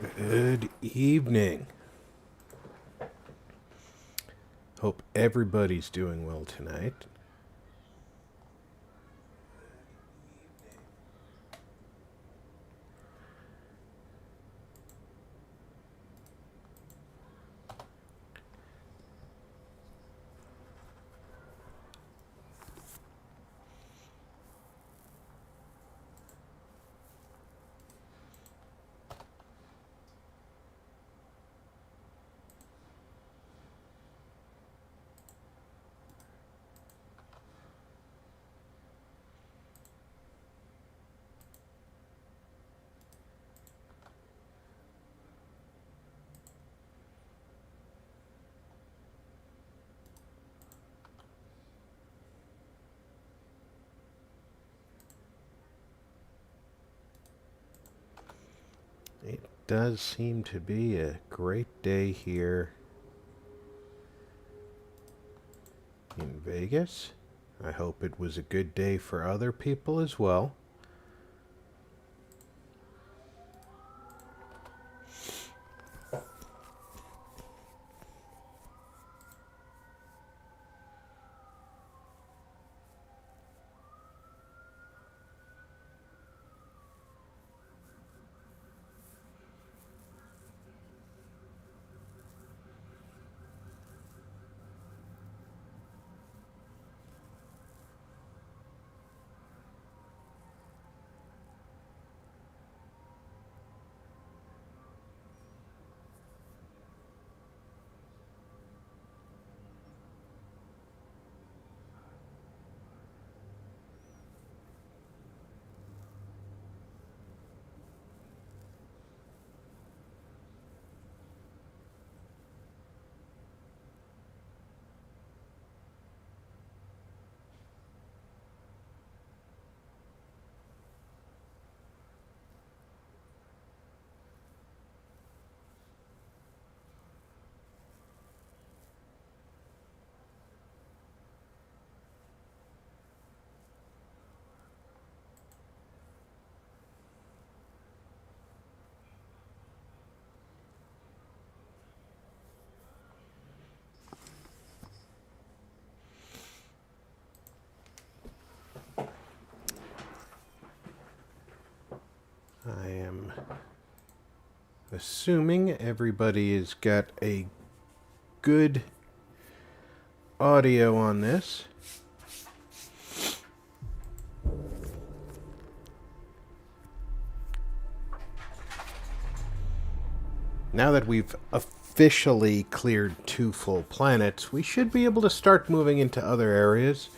Good evening. Hope everybody's doing well tonight. It does seem to be a great day here in Vegas. I hope it was a good day for other people as well. I am assuming everybody has got a good audio on this. Now that we've officially cleared 2 full planets, we should be able to start moving into other areas.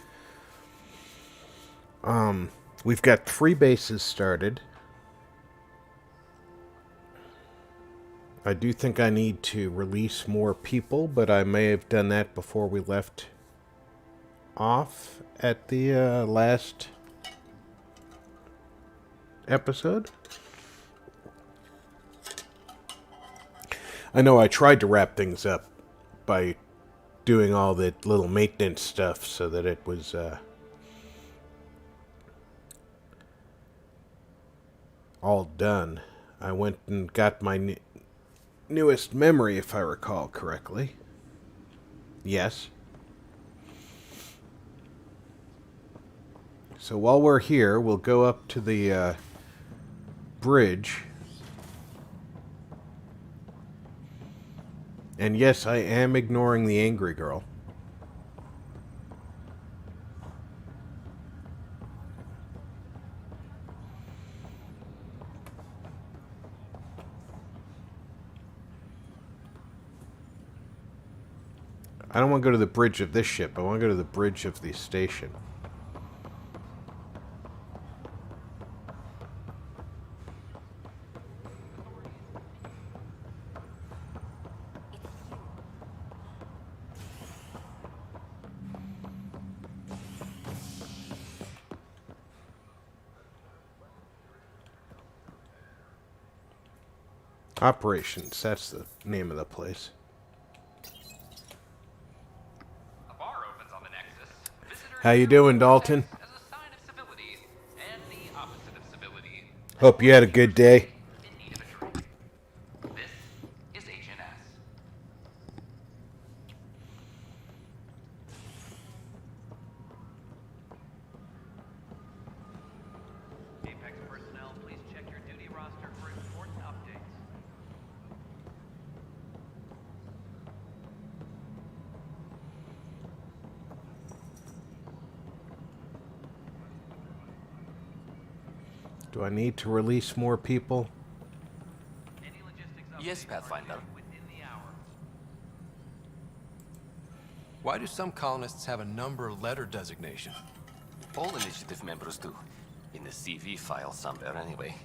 We've got 3 bases started. I do think I need to release more people, but I may have done that before we left off at the last episode. I know I tried to wrap things up by doing all the little maintenance stuff so that it was all done. I went and got my newest memory, if I recall correctly. Yes. So while we're here, we'll go up to the bridge. And yes, I am ignoring the angry girl. I don't want to go to the bridge of this ship. I want to go to the bridge of the station. Operations, that's the name of the place. How you doing, Dalton? Hope you had a good day. Do I need to release more people? Yes, Pathfinder. Why do some colonists have a number letter designation? All initiative members do. In the CV file somewhere, anyway.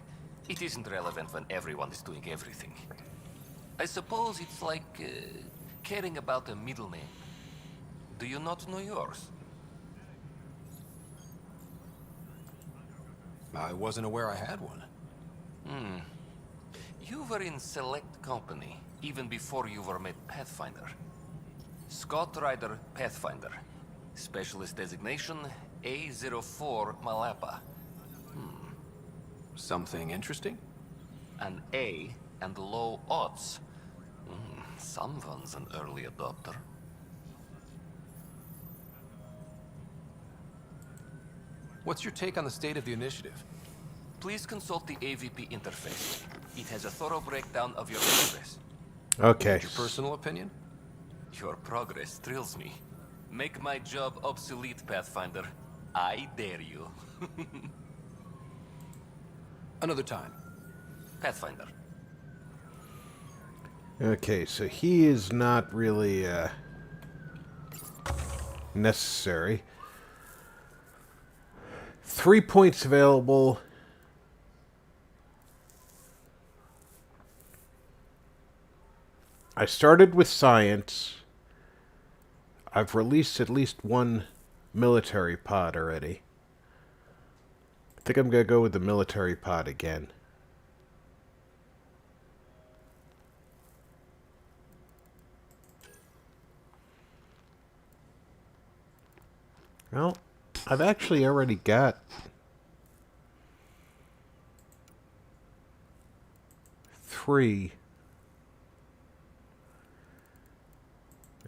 It isn't relevant when everyone is doing everything. I suppose it's like caring about a middle name. Do you not know yours? I wasn't aware I had one. You were in select company, even before you were made Pathfinder. Scott Ryder Pathfinder. Specialist designation, A04 Malapa. Something interesting? An A and low odds. Someone's an early adopter. What's your take on the state of the initiative? Please consult the AVP interface. It has a thorough breakdown of your progress. Okay. Your personal opinion? Your progress thrills me. Make my job obsolete, Pathfinder. I dare you. Another time. Pathfinder. Okay, so he is not really necessary. 3 points available. I started with science. I've released at least one military pod already. I think I'm going to go with the military pod again. Well, I've actually already got 3.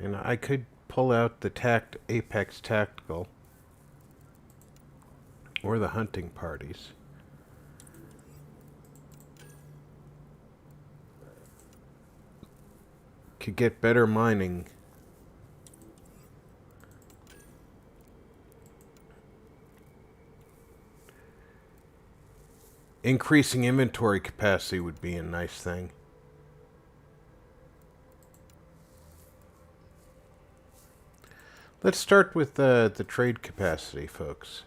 And I could pull out the Apex Tactical or the hunting parties. Could get better mining. Increasing inventory capacity would be a nice thing. Let's start with the trade capacity, folks.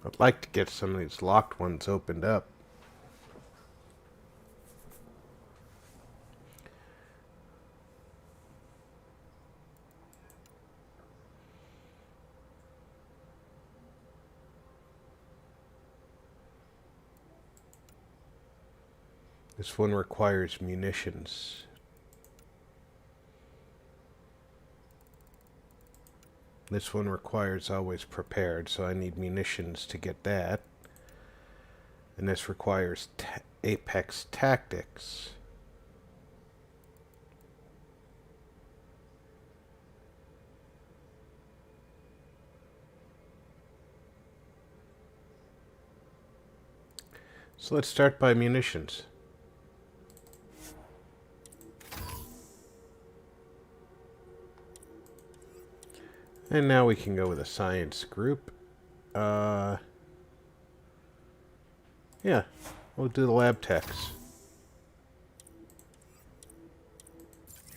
I'd like to get some of these locked ones opened up. This one requires munitions. This one requires always prepared, so I need munitions to get that. And this requires Apex Tactics. So let's start by munitions. And now we can go with a science group. Yeah, we'll do the lab techs.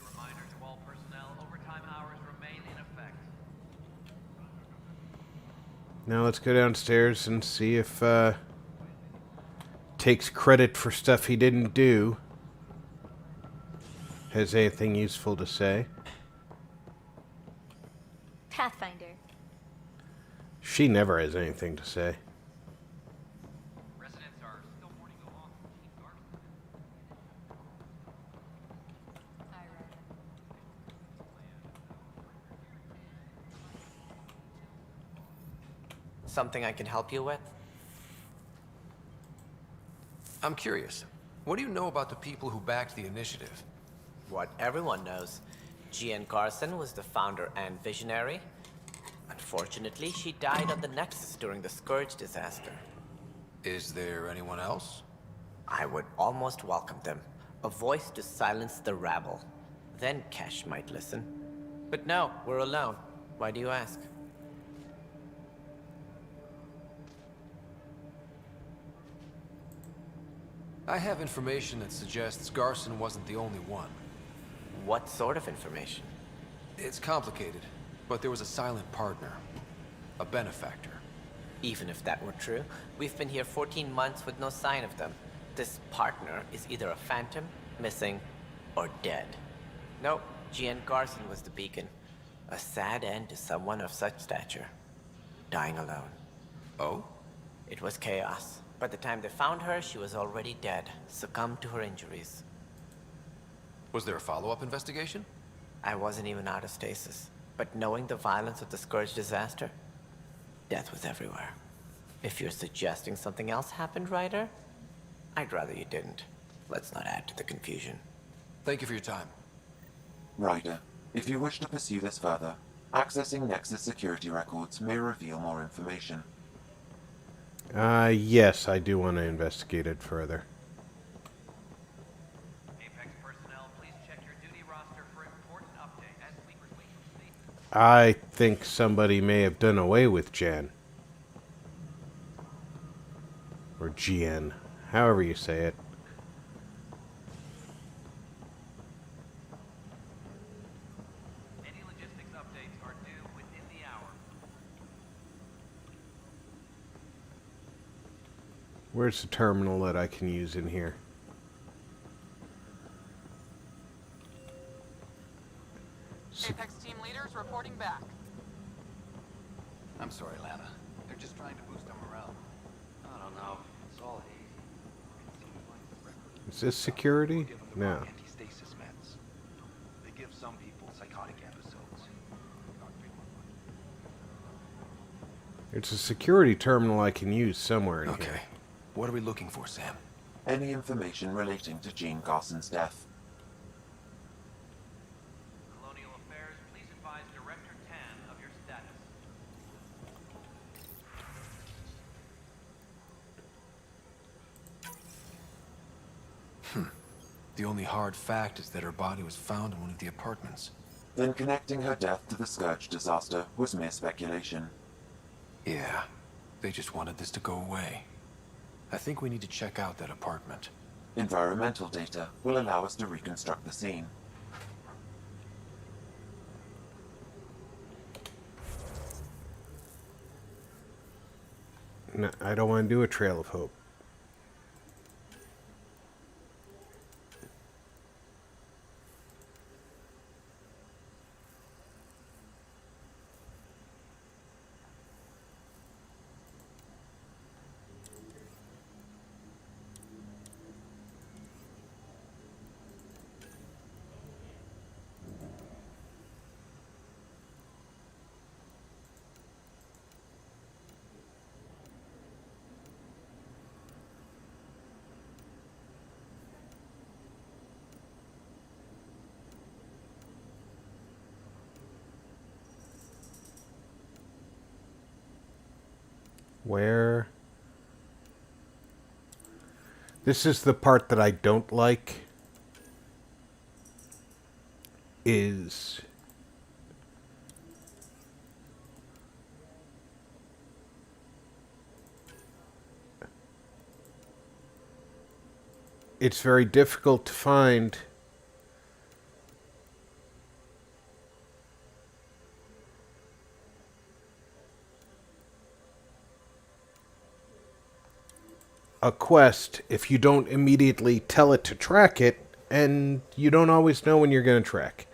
A reminder to all personnel, overtime hours remain in effect. Now let's go downstairs and see if takes credit for stuff he didn't do. Has anything useful to say? Pathfinder. She never has anything to say. Residents are still mourning the loss of Chief Something I can help you with? I'm curious. What do you know about the people who backed the initiative? What everyone knows. Jean Carson was the founder and visionary. Unfortunately, she died on the Nexus during the Scourge disaster. Is there anyone else? I would almost welcome them. A voice to silence the rabble. Then Kesh might listen. But no, we're alone. Why do you ask? I have information that suggests Garson wasn't the only one. What sort of information? It's complicated, but there was a silent partner. A benefactor. Even if that were true, we've been here 14 months with no sign of them. This partner is either a phantom, missing, or dead. Nope, Jean Carson was the beacon. A sad end to someone of such stature. Dying alone. Oh? It was chaos. By the time they found her, she was already dead, succumbed to her injuries. Was there a follow-up investigation? I wasn't even out of stasis. But knowing the violence of the Scourge disaster, death was everywhere. If you're suggesting something else happened, Ryder, I'd rather you didn't. Let's not add to the confusion. Thank you for your time. Ryder, if you wish to pursue this further, accessing Nexus security records may reveal more information. Yes, I do want to investigate it further. Apex personnel, please check your duty roster for important update as we proceed. I think somebody may have done away with Jan. Or GN, however you say it. Any logistics updates are due within the hour. Where's the terminal that I can use in here? Apex team leaders reporting back. I'm sorry, Lana. They're just trying to boost our morale. I don't know. It's all hazy. It seems like the record Is this security? give them the No. wrong anti-stasis meds. They give some people psychotic episodes. It's a security terminal I can use somewhere in Okay. here. What are we looking for, Sam? Any information relating to Jean Carson's death. Colonial Affairs, please advise Director Tan of your status. The only hard fact is that her body was found in one of the apartments. Then connecting her death to the Scourge disaster was mere speculation. Yeah, they just wanted this to go away. I think we need to check out that apartment. Environmental data will allow us to reconstruct the scene. No, I don't want to do a Trail of Hope. Where? This is the part that I don't like. Is it's very difficult to find a quest if you don't immediately tell it to track it, and you don't always know when you're going to track.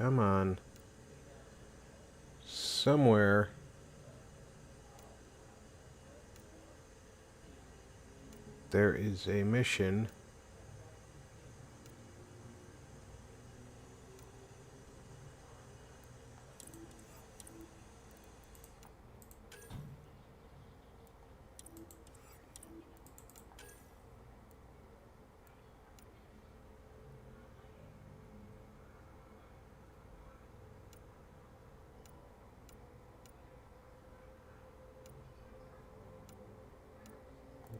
Come on. Somewhere. There is a mission.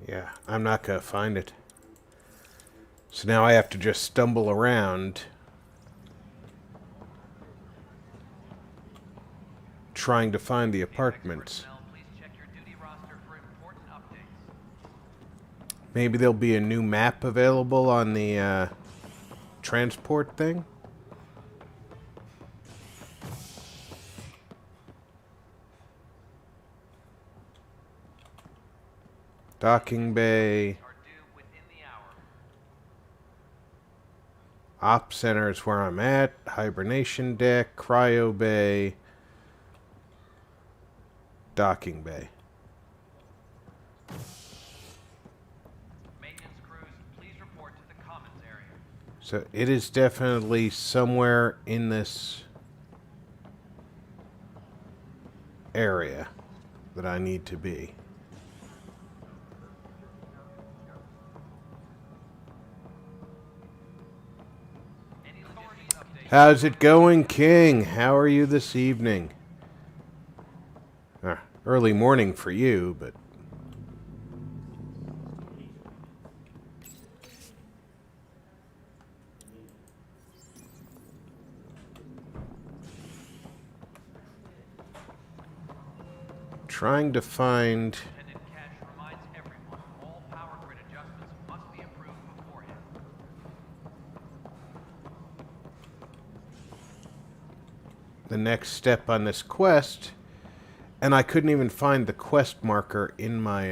Yeah, I'm not gonna find it. So now I have to just stumble around trying to find the apartments. Personnel, please check your duty roster for important updates. Maybe there'll be a new map available on the transport thing? Docking bay. Are due within the hour. Op center is where I'm at. Hibernation deck. Cryo bay. Docking bay. Maintenance crews, please report to the commons area. So it is definitely somewhere in this area that I need to be. Any logistics updates? How's it going, King? How are you this evening? Early morning for you, but... trying to find... Lieutenant Cash reminds everyone all power grid adjustments must be approved beforehand. the next step on this quest, and I couldn't even find the quest marker in my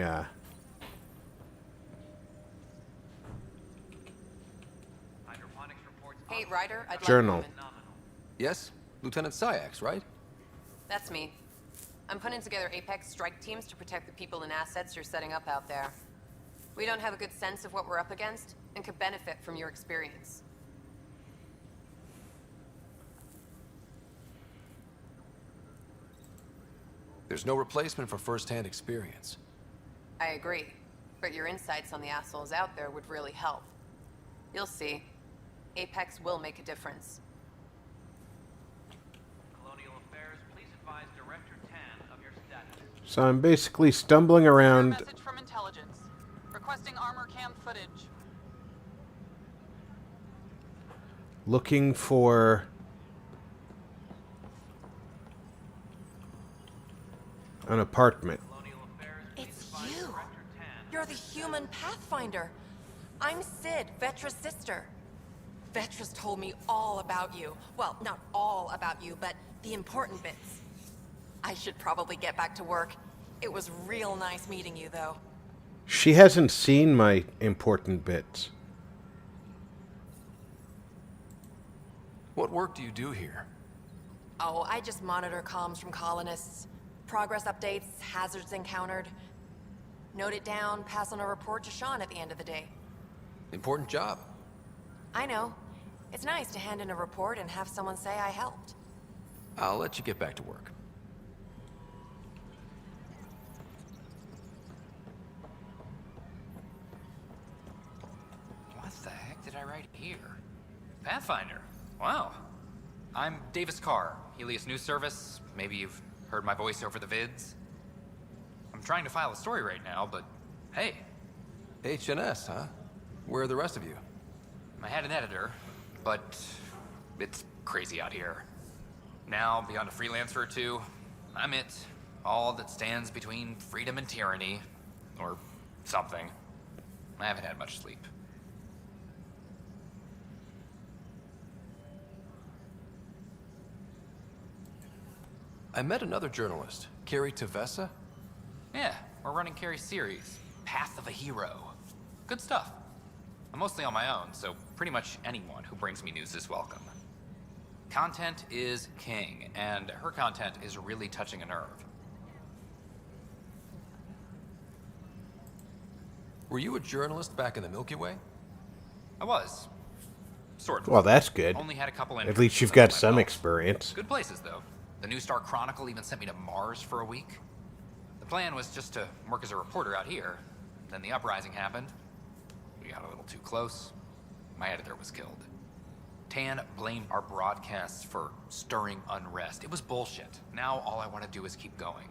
Hydroponics reports Hey, Ryder, I'd Journal. like... nominal. Yes? Lieutenant Syax, right? That's me. I'm putting together Apex strike teams to protect the people and assets you're setting up out there. We don't have a good sense of what we're up against, and could benefit from your experience. There's no replacement for first-hand experience. I agree, but your insights on the assholes out there would really help. You'll see. Apex will make a difference. Colonial Affairs, please advise Director Tan of your status. So I'm basically stumbling around, Message from intelligence. Requesting armor cam footage. looking for an apartment. Colonial Affairs, please It's advise you. Director Tan. You're the human Pathfinder. I'm Sid, Vetra's sister. Vetra's told me all about you. Well, not all about you, but the important bits. I should probably get back to work. It was real nice meeting you, though. She hasn't seen my important bits. What work do you do here? Oh, I just monitor comms from colonists. Progress updates, hazards encountered. Note it down, pass on a report to Sean at the end of the day. Important job. I know. It's nice to hand in a report and have someone say I helped. I'll let you get back to work. What the heck did I write here? Pathfinder. Wow. I'm Davis Carr, Helios News Service. Maybe you've heard my voice over the vids. I'm trying to file a story right now, but hey, HNS, huh? Where are the rest of you? I had an editor, but it's crazy out here. Now, beyond a freelancer or two, I'm it. All that stands between freedom and tyranny. Or something. I haven't had much sleep. I met another journalist, Carrie Tavessa. Yeah, we're running Carrie's series, Path of a Hero. Good stuff. I'm mostly on my own, so pretty much anyone who brings me news is welcome. Content is king, and her content is really touching a nerve. Were you a journalist back in the Milky Way? I was. Sort of. Well, that's good. Only had a couple At entries least you've under got my some belt. experience. Good places, though. The New Star Chronicle even sent me to Mars for a week. The plan was just to work as a reporter out here. Then the uprising happened. We got a little too close. My editor was killed. Tan blamed our broadcasts for stirring unrest. It was bullshit. Now all I want to do is keep going.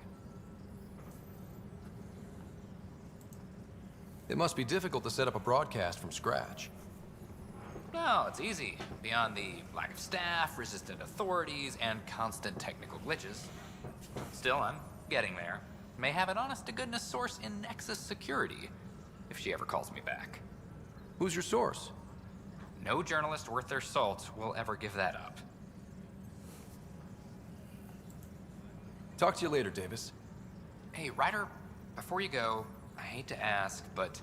It must be difficult to set up a broadcast from scratch. No, it's easy. Beyond the lack of staff, resistant authorities, and constant technical glitches. Still, I'm getting there. May have an honest-to-goodness source in Nexus Security, if she ever calls me back. Who's your source? No journalist worth their salt will ever give that up. Talk to you later, Davis. Hey, Ryder, before you go, I hate to ask, but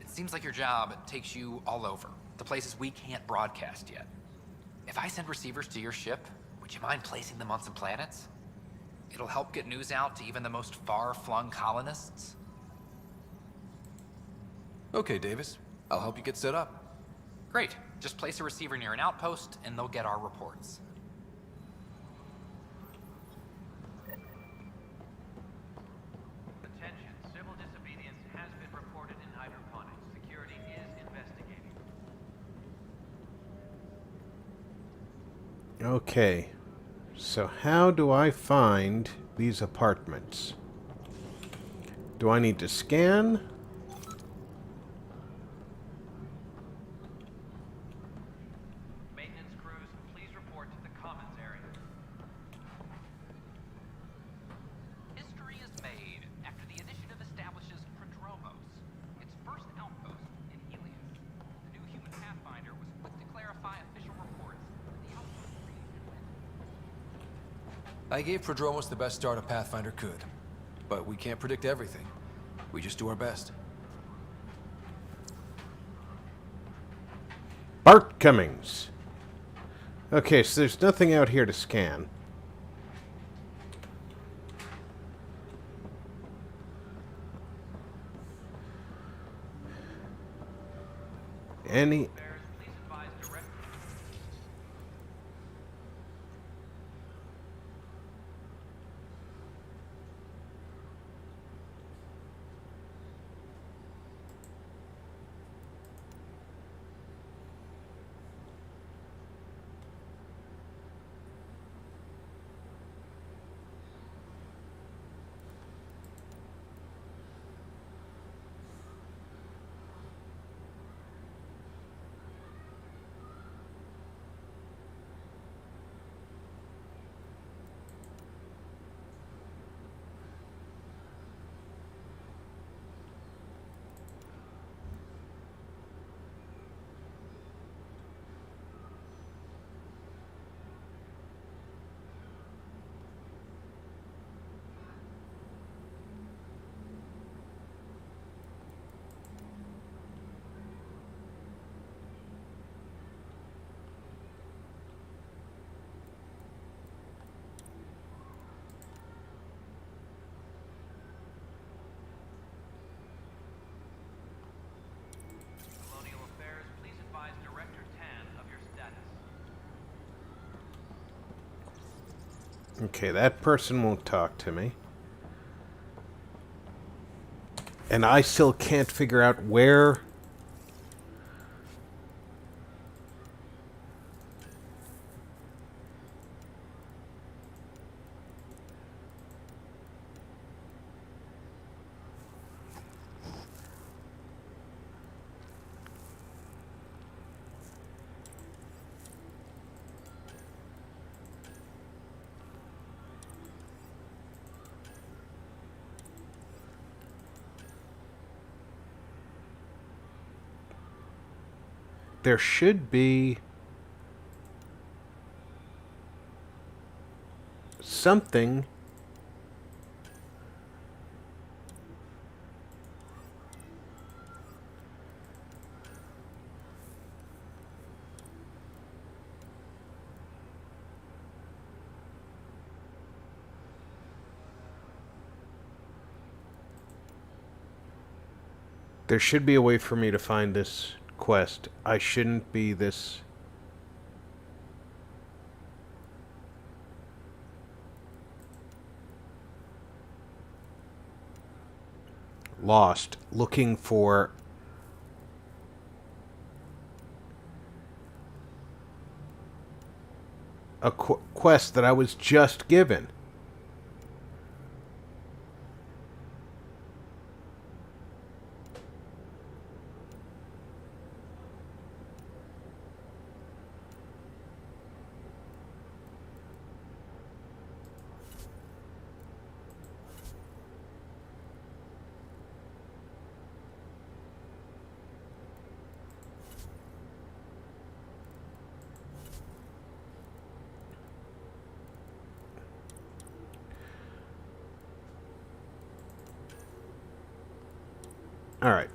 it seems like your job takes you all over. The places we can't broadcast yet. If I send receivers to your ship, would you mind placing them on some planets? It'll help get news out to even the most far-flung colonists. Okay, Davis. I'll help you get set up. Great. Just place a receiver near an outpost, and they'll get our reports. Attention, civil disobedience has been reported in hydroponics. Security is investigating. Okay. So how do I find these apartments? Do I need to scan? Maintenance crews, please report to the commons area. History is made after the initiative establishes Prodromos, its first outpost in Helium. The new human pathfinder was quick to clarify official reports that the outpost I gave Prodromos the best start a Pathfinder could. But we can't predict everything. We just do our best. Bart Cummings. Okay, so there's nothing out here to scan. Any... affairs, please advise direct. Colonial affairs, please advise Director Tan of your status. Okay, that person won't talk to me. And I still can't figure out where... There should be something. There should be a way for me to find this quest. I shouldn't be this... lost, looking for... a quest that I was just given. Alright.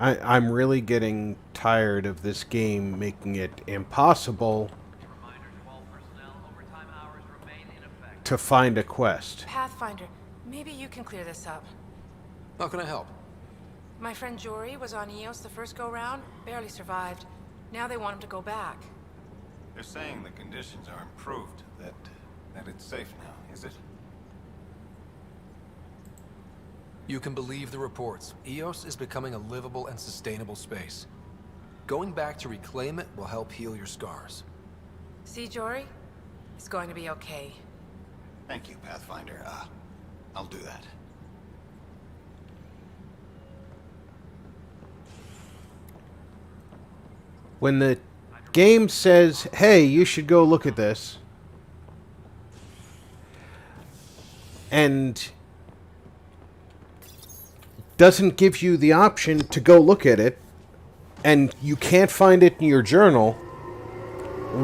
I'm really getting tired of this game making it impossible to find a quest. Pathfinder, maybe you can clear this up. How can I help? My friend Jory was on Eos the first go-round, barely survived. Now they want him to go back. They're saying the conditions are improved, that it's safe now, is it? You can believe the reports. Eos is becoming a livable and sustainable space. Going back to reclaim it will help heal your scars. See, Jory? It's going to be okay. Thank you, Pathfinder. I'll do that. When the game says, hey, you should go look at this, and doesn't give you the option to go look at it, and you can't find it in your journal,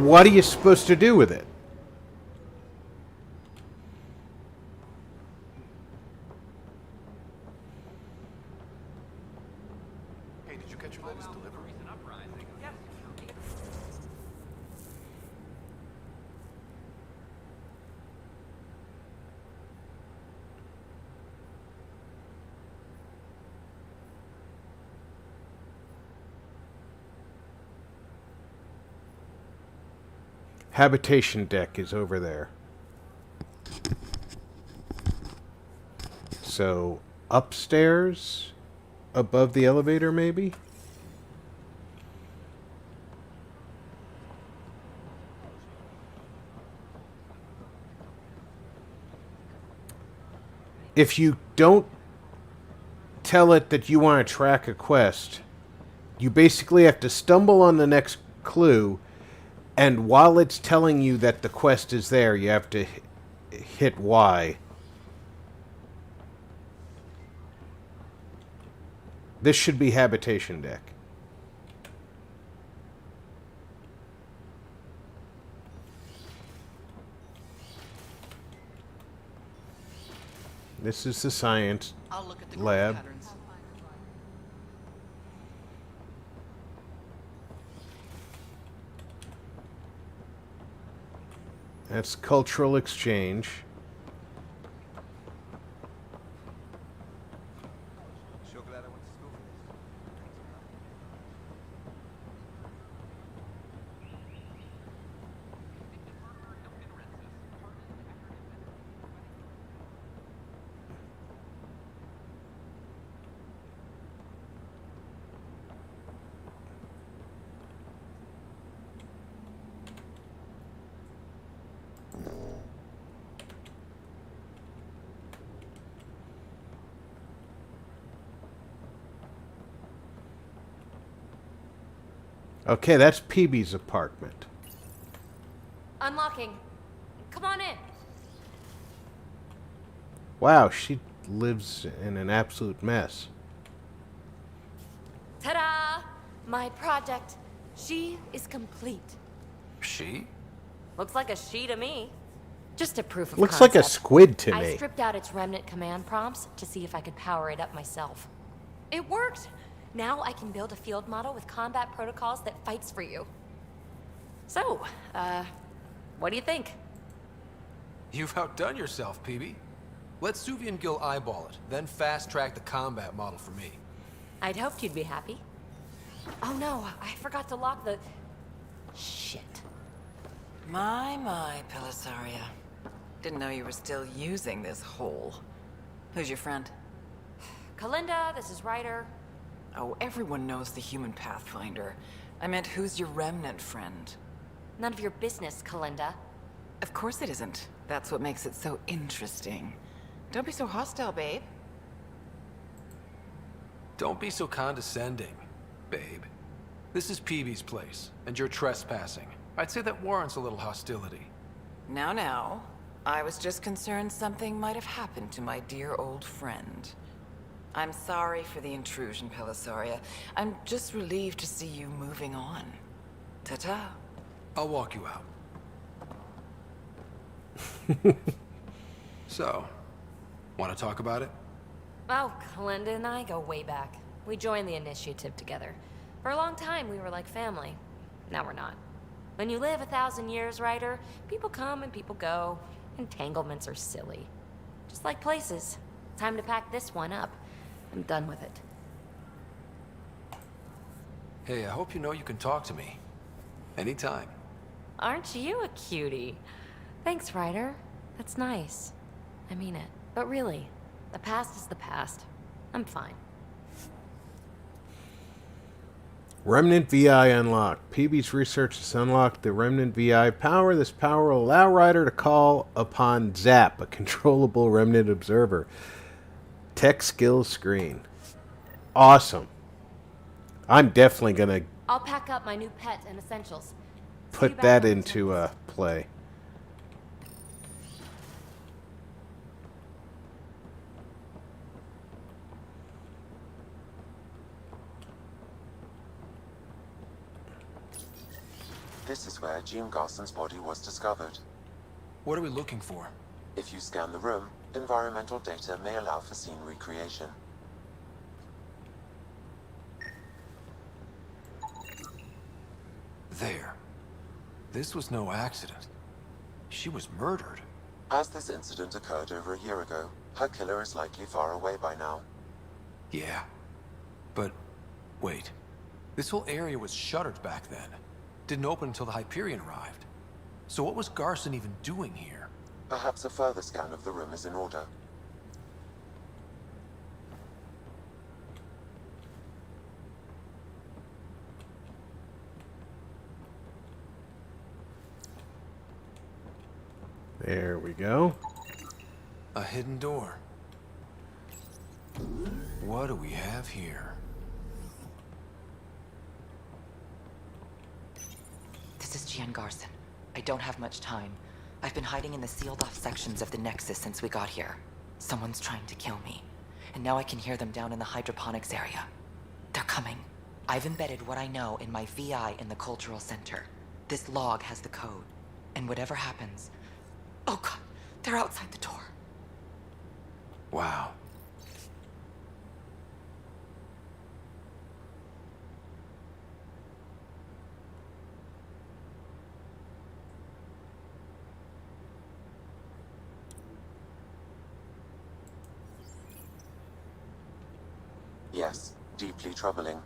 what are you supposed to do with it? Hey, did you get your latest delivery? Habitation deck is over there. So, upstairs? Above the elevator, maybe? If you don't tell it that you want to track a quest, you basically have to stumble on the next clue, and while it's telling you that the quest is there, you have to hit Y. This should be habitation deck. This is the science I'll look at the lab. patterns. That's cultural exchange. Sure glad I went to school for this. Okay, that's PB's apartment. Unlocking. Come on in. Wow, she lives in an absolute mess. Ta-da! My project. She is complete. She? Looks like a she to me. Just a proof of Looks concept. like a squid to I me. stripped out its remnant command prompts to see if I could power it up myself. It worked! Now I can build a field model with combat protocols that fights for you. So, what do you think? You've outdone yourself, PB. Let Suvi and Gil eyeball it, then fast-track the combat model for me. I'd hoped you'd be happy. Oh no, I forgot to lock the... Shit. My, Pelisaria. Didn't know you were still using this hole. Who's your friend? Kalinda, this is Ryder. Oh, everyone knows the human Pathfinder. I meant, who's your remnant friend? None of your business, Kalinda. Of course it isn't. That's what makes it so interesting. Don't be so hostile, babe. Don't be so condescending, babe. This is Peebee's place, and you're trespassing. I'd say that warrants a little hostility. Now. I was just concerned something might have happened to my dear old friend. I'm sorry for the intrusion, Pelisaria. I'm just relieved to see you moving on. Ta-ta. I'll walk you out. So, want to talk about it? Oh, Kalinda and I go way back. We joined the initiative together. For a long time, we were like family. Now we're not. When you live 1,000 years, Ryder, people come and people go. Entanglements are silly. Just like places. Time to pack this one up. I'm done with it. Hey, I hope you know you can talk to me. Anytime. Aren't you a cutie? Thanks, Ryder. That's nice. I mean it. But really, the past is the past. I'm fine. Remnant VI unlocked. PB's research has unlocked the Remnant VI power. This power will allow Ryder to call upon Zap, a controllable Remnant observer. Tech skills screen. Awesome. I'm definitely going to I'll pack up my new pet and essentials. put that into play. This is where Jean Garson's body was discovered. What are we looking for? If you scan the room, environmental data may allow for scene recreation. There. This was no accident. She was murdered. As this incident occurred over a year ago, her killer is likely far away by now. Yeah. But, wait. This whole area was shuttered back then. Didn't open until the Hyperion arrived. So what was Garson even doing here? Perhaps a further scan of the room is in order. There we go. A hidden door. What do we have here? This is Gian Garson. I don't have much time. I've been hiding in the sealed-off sections of the Nexus since we got here. Someone's trying to kill me. And now I can hear them down in the hydroponics area. They're coming. I've embedded what I know in my VI in the Cultural Center. This log has the code. And whatever happens... Oh god, they're outside the door. Wow. Yes, deeply troubling.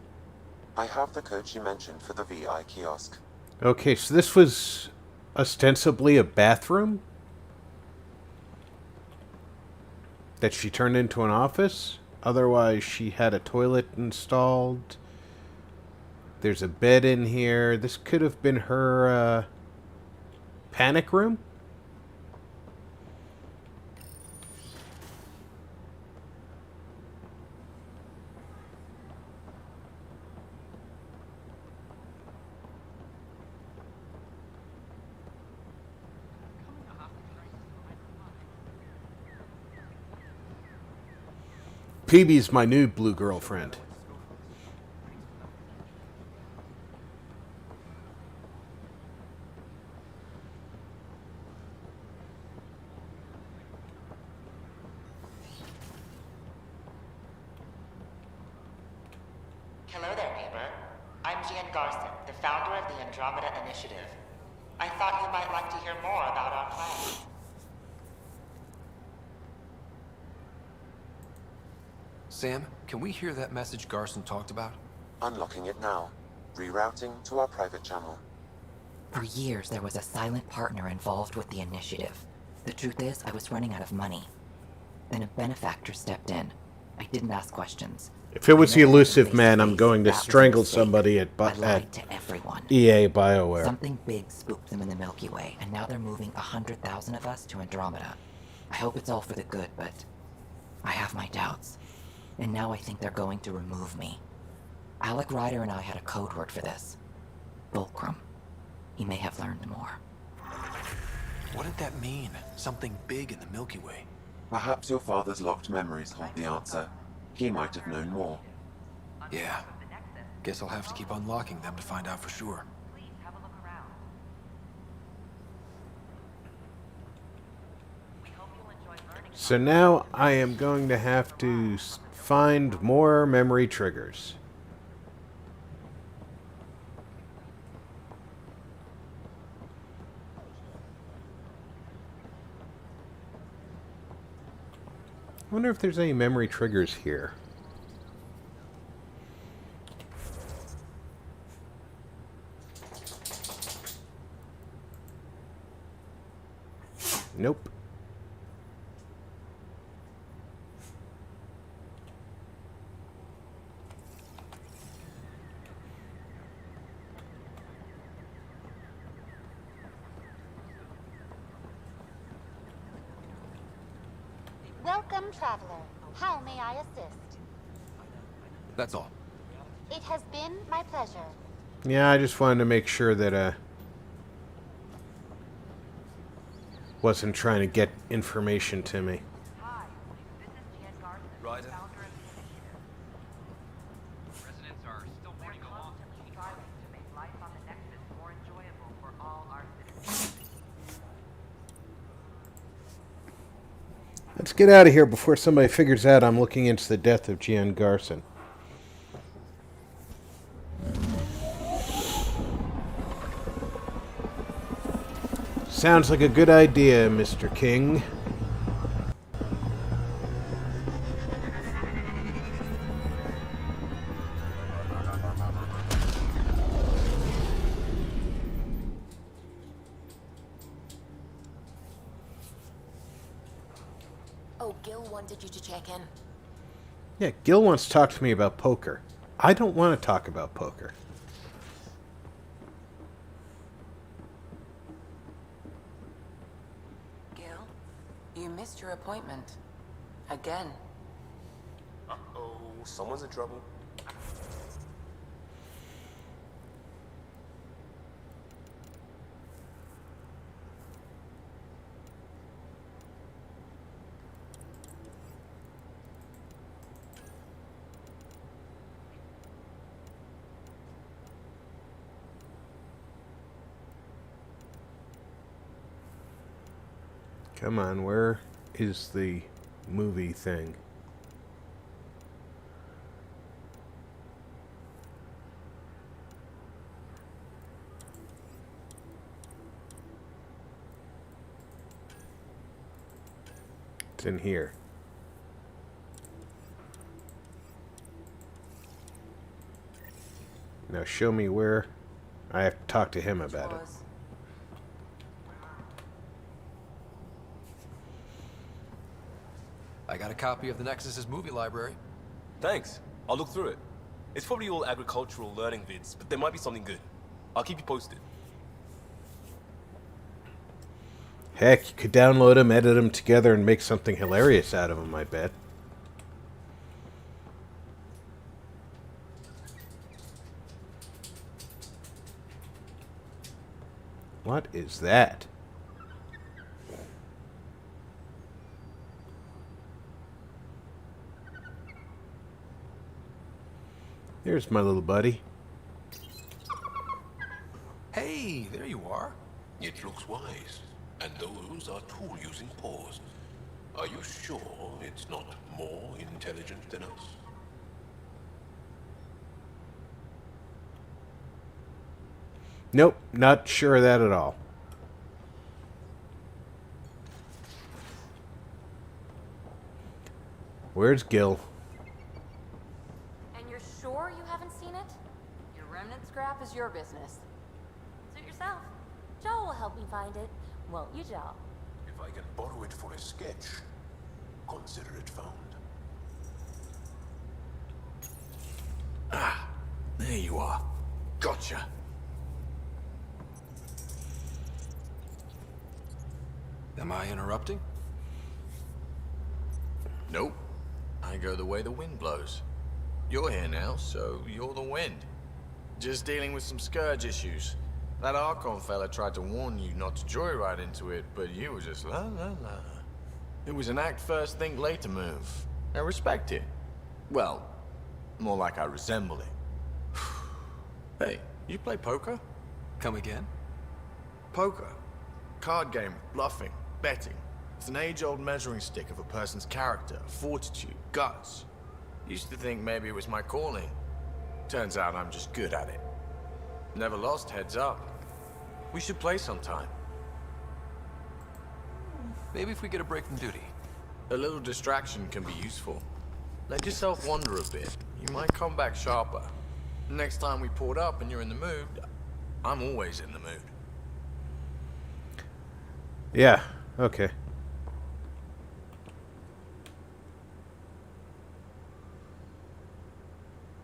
I have the code she mentioned for the VI kiosk. Okay, so this was ostensibly a bathroom that she turned into an office. Otherwise, she had a toilet installed. There's a bed in here. This could have been her panic room. PB's my new blue girlfriend. Hello there, neighbor. I'm Gian Garson, the founder of the Andromeda Initiative. I thought you might like to hear more about our plans. Sam, can we hear that message Garson talked about? Unlocking it now. Rerouting to our private channel. For years, there was a silent partner involved with the initiative. The truth is, I was running out of money. Then a benefactor stepped in. I didn't ask questions. If it was the I never met him elusive face to man, I'm face. going to That was a strangle mistake. somebody at I lied to everyone. EA BioWare. Something big spooked them in the Milky Way, and now they're moving 100,000 of us to Andromeda. I hope it's all for the good, but I have my doubts. And now I think they're going to remove me. Alec Ryder and I had a code word for this. Fulcrum. He may have learned more. What did that mean? Something big in the Milky Way. Perhaps your father's locked memories hold the answer. He might have known more. Yeah. Guess I'll have to keep unlocking them to find out for sure. So now I am going to have to find more memory triggers. I wonder if there's any memory triggers here. Nope. Welcome, traveler. How may I assist? That's all. It has been my pleasure. Yeah, I just wanted to make sure that wasn't trying to get information to me. Ryder? Residents are still mourning a loss. To make life on the Nexus more enjoyable for all our citizens. Let's get out of here before somebody figures out I'm looking into the death of Gian Garson. Sounds like a good idea, Mr. King. Oh, Gil wanted you to check in. Yeah, Gil wants to talk to me about poker. I don't want to talk about poker. Gil, you missed your appointment. Again. Uh-oh, someone's in trouble. Come on, where is the movie thing? It's in here. Now show me where I have to talk to him about it. I got a copy of the Nexus's movie library. Thanks. I'll look through it. It's probably all agricultural learning vids, but there might be something good. I'll keep you posted. Heck, you could download them, edit them together, and make something hilarious out of them, I bet. What is that? There's my little buddy. Hey, there you are. It looks wise, and those are tool-using paws. Are you sure it's not more intelligent than us? Nope, not sure of that at all. Where's Gil? is your business. Suit yourself. Joel will help me find it. Won't you, Joel? If I can borrow it for a sketch, consider it found. Ah, there you are. Gotcha. Am I interrupting? Nope. I go the way the wind blows. You're here now, so you're the wind. Just dealing with some scourge issues. That Archon fella tried to warn you not to joyride into it, but you were just la la la. It was an act first, think later move. I respect it. Well, more like I resemble it. Hey, you play poker? Come again? Poker. Card game, bluffing, betting. It's an age-old measuring stick of a person's character, fortitude, guts. Used to think maybe it was my calling. Turns out I'm just good at it. Never lost, heads up. We should play sometime. Maybe if we get a break from duty. A little distraction can be useful. Let yourself wander a bit. You might come back sharper. Next time we port up and you're in the mood, I'm always in the mood. Yeah, okay.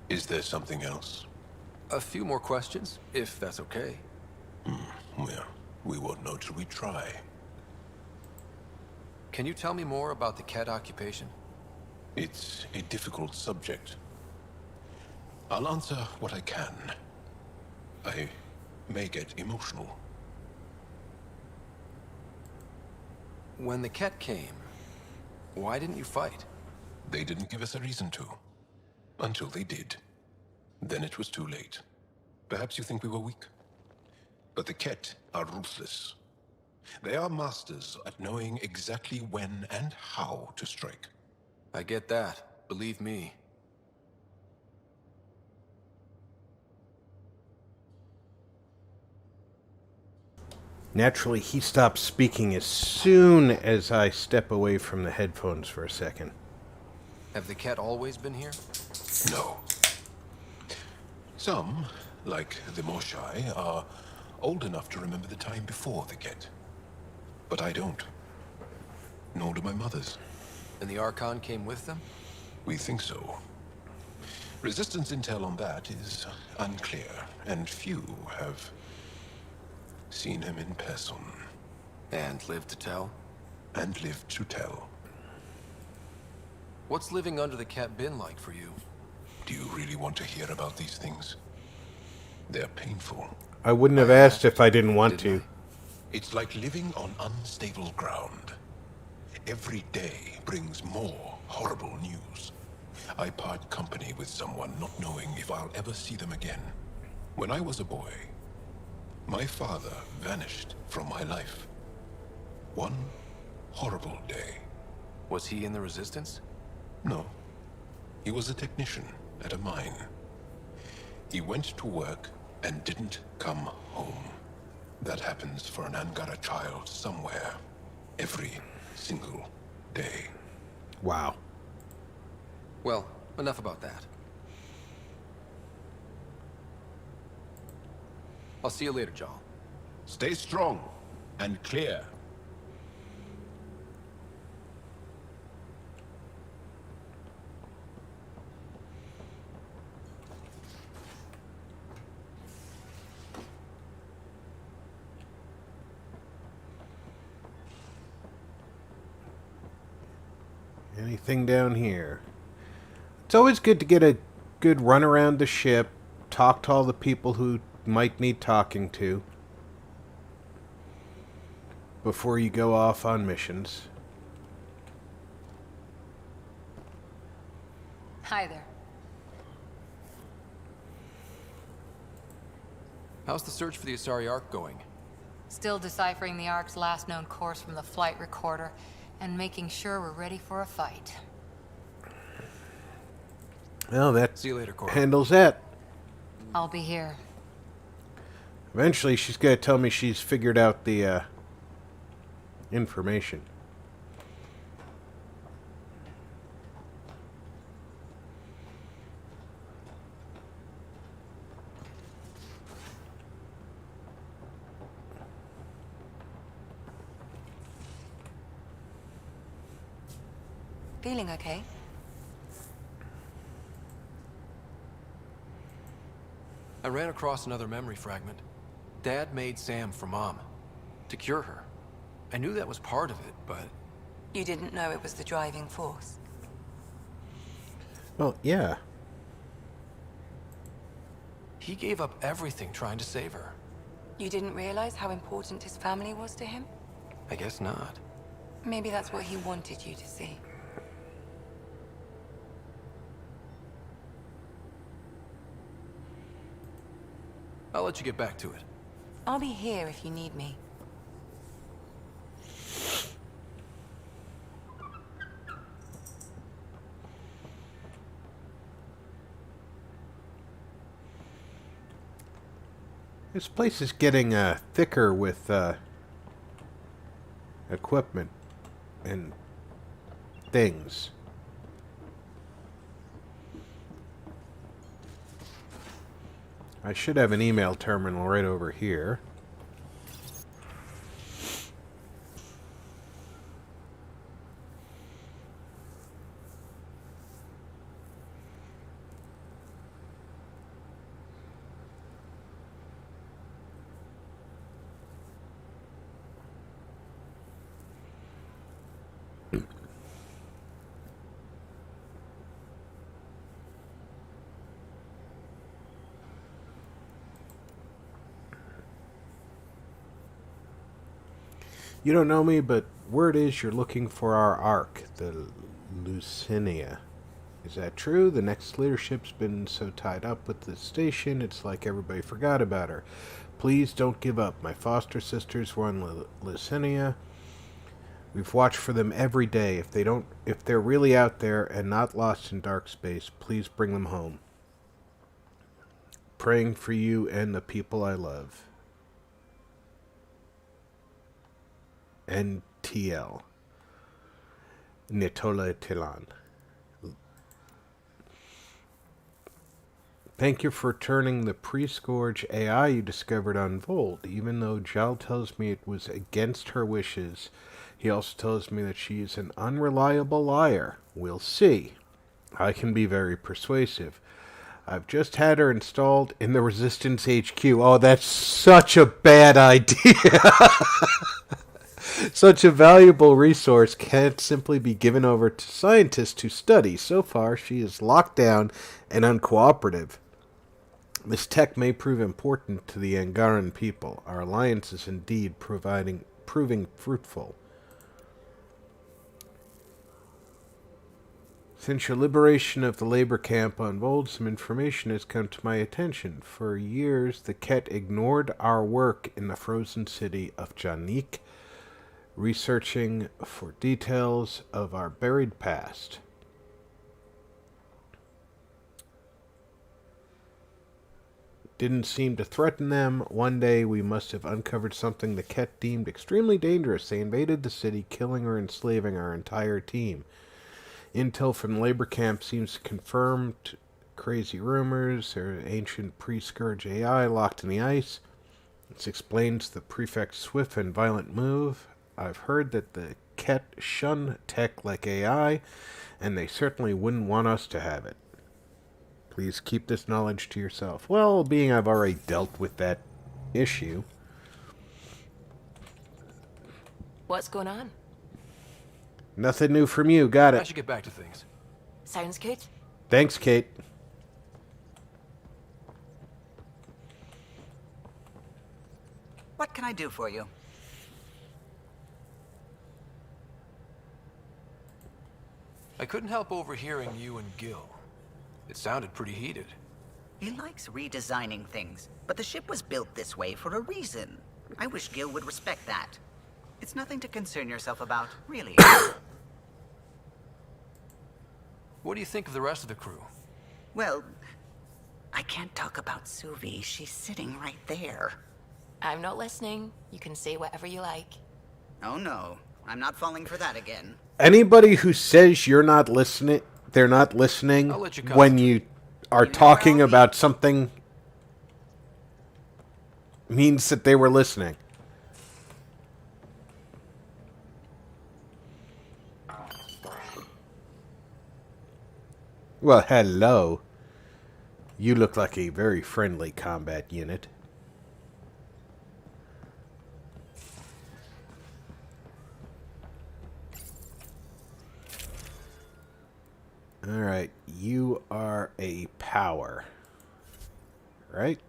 Is there something else? A few more questions, if that's okay. Well, we won't know till we try. Can you tell me more about the Ket occupation? It's a difficult subject. I'll answer what I can. I may get emotional. When the Ket came, why didn't you fight? They didn't give us a reason to. Until they did. Then it was too late. Perhaps you think we were weak. But the Ket are ruthless. They are masters at knowing exactly when and how to strike. I get that. Believe me. Naturally, he stops speaking as soon as I step away from the headphones for a second. Have the Ket always been here? No. Some, like the Moshai, are old enough to remember the time before the Ket. But I don't. Nor do my mothers. And the Archon came with them? We think so. Resistance intel on that is unclear, and few have seen him in person. And lived to tell? And lived to tell. What's living under the Ket been like for you? Do you really want to hear about these things? They're painful. I wouldn't have asked if I didn't want to. It's like living on unstable ground. Every day brings more horrible news. I part company with someone not knowing if I'll ever see them again. When I was a boy, my father vanished from my life. One horrible day. Was he in the Resistance? No. He was a technician at a mine. He went to work and didn't come home. That happens for an Angara child somewhere. Every single day. Wow. Well, enough about that. I'll see you later, Joel. Stay strong and clear. Anything down here? It's always good to get a good run around the ship, talk to all the people who might need talking to before you go off on missions. Hi there. How's the search for the Asari Ark going? Still deciphering the Ark's last known course from the flight recorder and making sure we're ready for a fight. Well, that See you later, Cora. handles that. I'll be here. Eventually, she's going to tell me she's figured out the information. Feeling okay? I ran across another memory fragment. Dad made Sam for Mom. To cure her. I knew that was part of it, but... You didn't know it was the driving force? Well, yeah. He gave up everything trying to save her. You didn't realize how important his family was to him? I guess not. Maybe that's what he wanted you to see. I'll let you get back to it. I'll be here if you need me. This place is getting thicker with equipment and things. I should have an email terminal right over here. You don't know me, but word is you're looking for our Ark, the Lucinia. Is that true? The next leadership's been so tied up with the station, it's like everybody forgot about her. Please don't give up. My foster sisters were on Lucinia. We've watched for them every day. If they're really out there and not lost in dark space, please bring them home. Praying for you and the people I love. NTL. Nitola Tilan. Thank you for turning the pre-scourge AI you discovered on Vold. Even though Jal tells me it was against her wishes, he also tells me that she is an unreliable liar. We'll see. I can be very persuasive. I've just had her installed in the Resistance HQ. Oh, that's such a bad idea. Such a valuable resource can't simply be given over to scientists to study. So far, she is locked down and uncooperative. This tech may prove important to the Angaran people. Our alliance is indeed proving fruitful. Since your liberation of the labor camp on Vold, some information has come to my attention. For years, the Ket ignored our work in the frozen city of Janik, researching for details of our buried past. Didn't seem to threaten them. One day we must have uncovered something the Ket deemed extremely dangerous. They invaded the city, killing or enslaving our entire team. Intel from the labor camp seems to confirm crazy rumors. Their ancient pre-scourge AI locked in the ice. This explains the prefect's swift and violent move. I've heard that the Ket shun tech like AI, and they certainly wouldn't want us to have it. Please keep this knowledge to yourself. Well, being I've already dealt with that issue. What's going on? Nothing new from you. Got I it. should get back to things. Sounds good. Thanks, Kate. What can I do for you? I couldn't help overhearing you and Gil. It sounded pretty heated. He likes redesigning things, but the ship was built this way for a reason. I wish Gil would respect that. It's nothing to concern yourself about, really. What do you think of the rest of the crew? Well, I can't talk about Suvi. She's sitting right there. I'm not listening. You can say whatever you like. Oh no, I'm not falling for that again. Anybody who says you're not listening, they're not listening when you are talking about something means that they were listening. Well, hello. You look like a very friendly combat unit. Alright, you are a power. Right?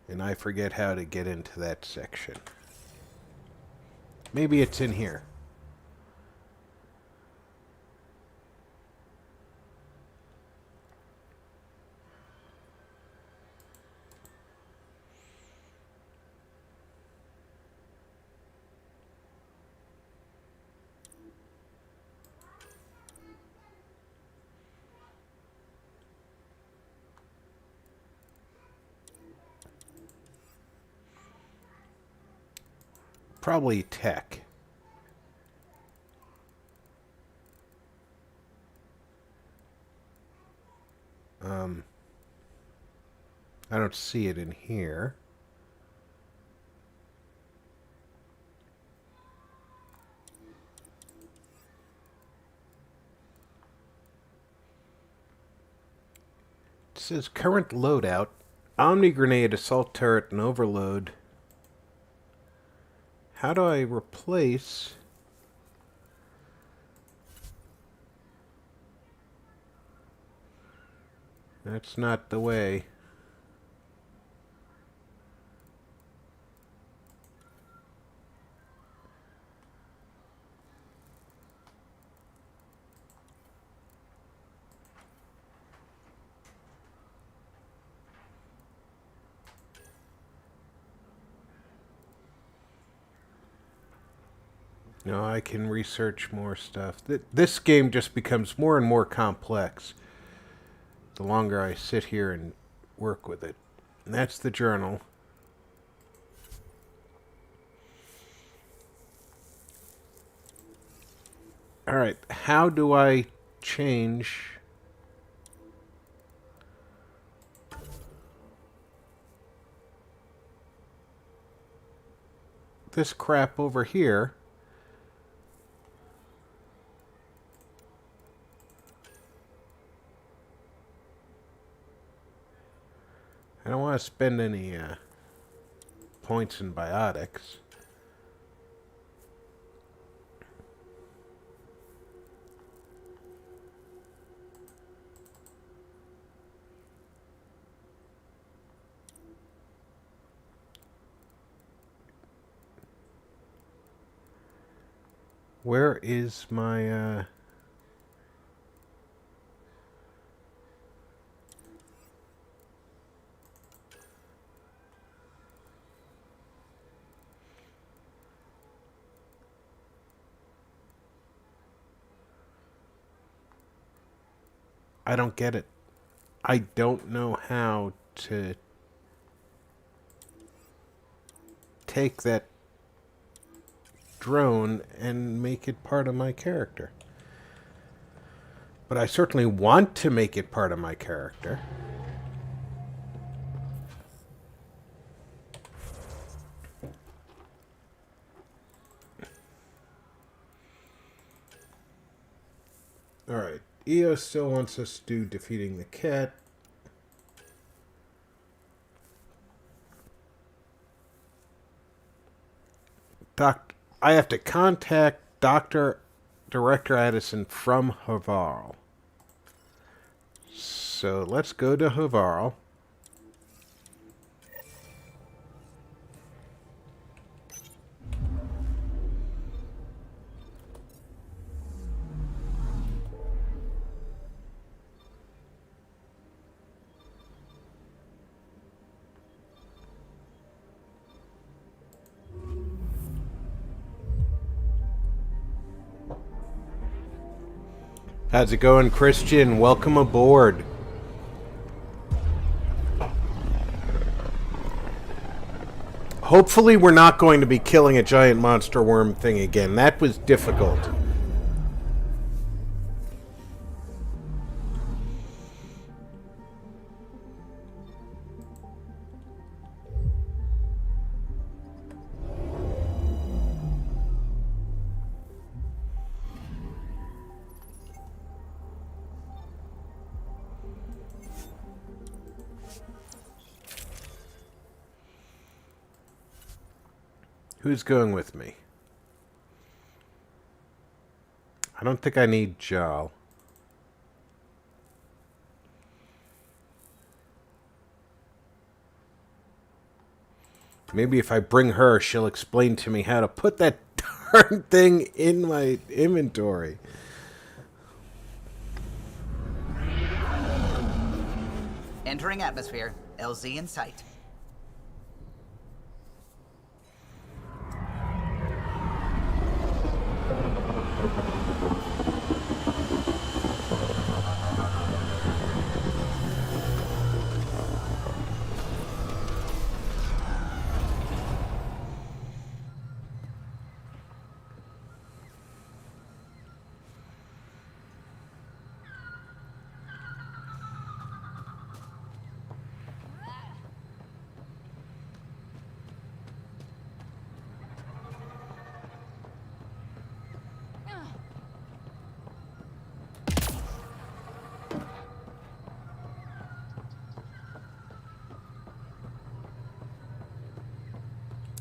And I forget how to get into that section. Maybe it's in here. Probably tech. I don't see it in here. It says current loadout, Omni Grenade, Assault Turret, and Overload. How do I replace... That's not the way. No, I can research more stuff. This game just becomes more and more complex the longer I sit here and work with it. And that's the journal. Alright, how do I change... this crap over here? I don't want to spend any points in biotics. Where is my... I don't get it. I don't know how to take that drone and make it part of my character. But I certainly want to make it part of my character. Alright, EO still wants us to do defeating the cat. I have to contact Director Addison from Havarl. So let's go to Havarl. How's it going, Christian? Welcome aboard. Hopefully we're not going to be killing a giant monster worm thing again. That was difficult. Who's going with me? I don't think I need Jal. Maybe if I bring her, she'll explain to me how to put that darn thing in my inventory. Entering atmosphere. LZ in sight.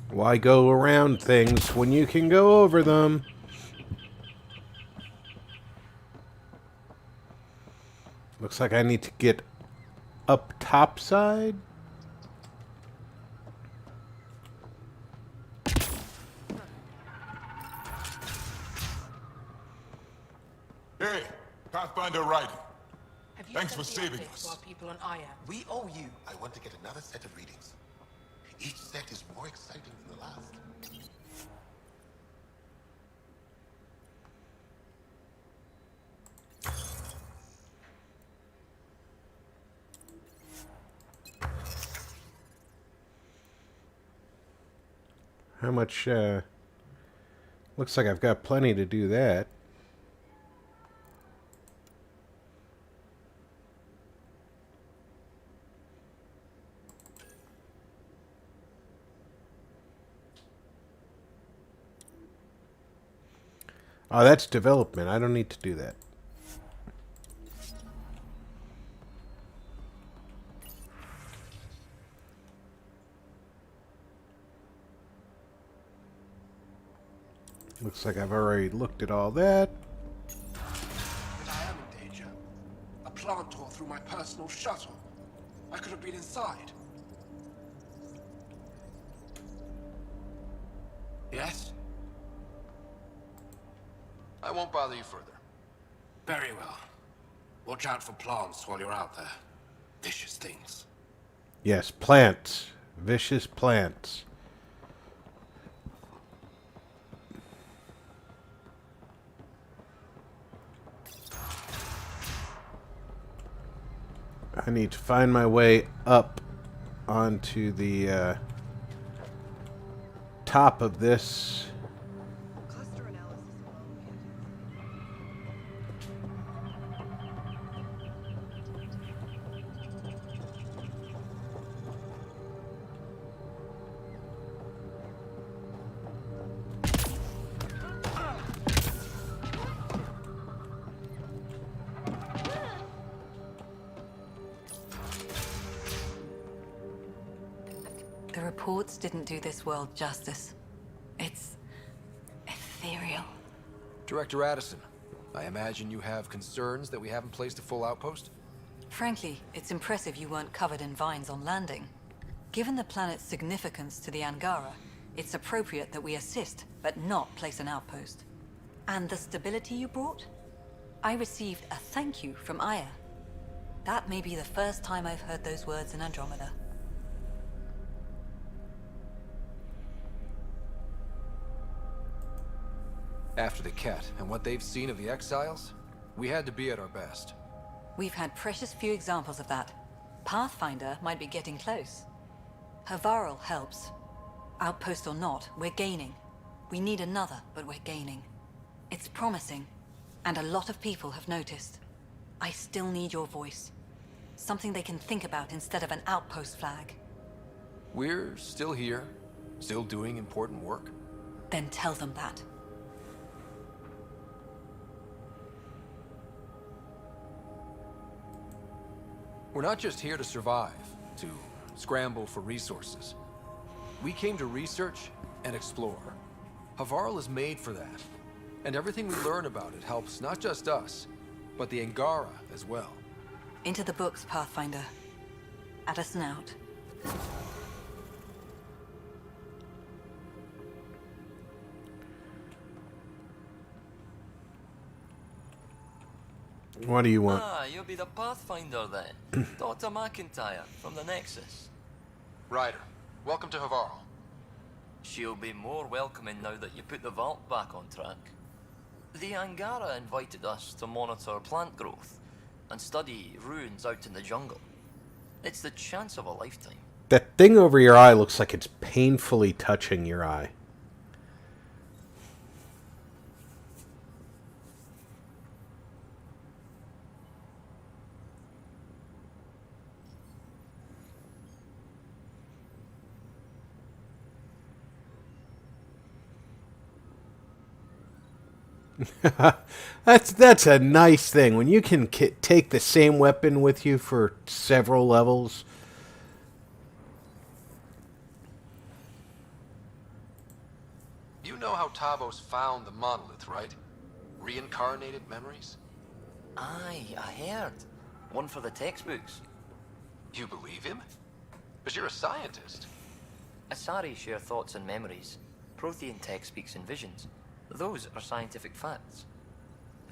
Why go around things when you can go over them? Looks like I need to get up topside. Hey, Pathfinder Ryder. Have you Thanks for sent the saving updates us. to our people on Aya? We owe you. I want to get another set of readings. Each set is more exciting than the last. How much, looks like I've got plenty to do that. Oh, that's development. I don't need to do that. Looks like I've already looked at all that. But I am in danger. A plant tore through my personal shuttle. I could have been inside. Yes? I won't bother you further. Very well. Watch out for plants while you're out there. Vicious things. Yes, plants. Vicious plants. I need to find my way up onto the top of this. The reports didn't do this world justice. It's ethereal. Director Addison, I imagine you have concerns that we haven't placed a full outpost? Frankly, it's impressive you weren't covered in vines on landing. Given the planet's significance to the Angara, it's appropriate that we assist, but not place an outpost. And the stability you brought? I received a thank you from Aya. That may be the first time I've heard those words in Andromeda. After the Ket and what they've seen of the Exiles, we had to be at our best. We've had precious few examples of that. Pathfinder might be getting close. Havarl helps. Outpost or not, we're gaining. We need another, but we're gaining. It's promising, and a lot of people have noticed. I still need your voice. Something they can think about instead of an outpost flag. We're still here, still doing important work. Then tell them that. We're not just here to survive, to scramble for resources. We came to research and explore. Havarl is made for that. And everything we learn about it helps not just us, but the Angara as well. Into the books, Pathfinder. At a snout. What do you want? Ah, you'll be the Pathfinder then. Dr. McIntyre from the Nexus. Ryder, welcome to Havarl. She'll be more welcoming now that you put the vault back on track. The Angara invited us to monitor plant growth and study ruins out in the jungle. It's the chance of a lifetime. That thing over your eye looks like it's painfully touching your eye. That's a nice thing when you can take the same weapon with you for several levels. You know how Tavos found the monolith, right? Reincarnated memories? Aye, I heard. One for the textbooks. You believe him? Because you're a scientist. Asari share thoughts and memories. Prothean tech speaks in visions. Those are scientific facts.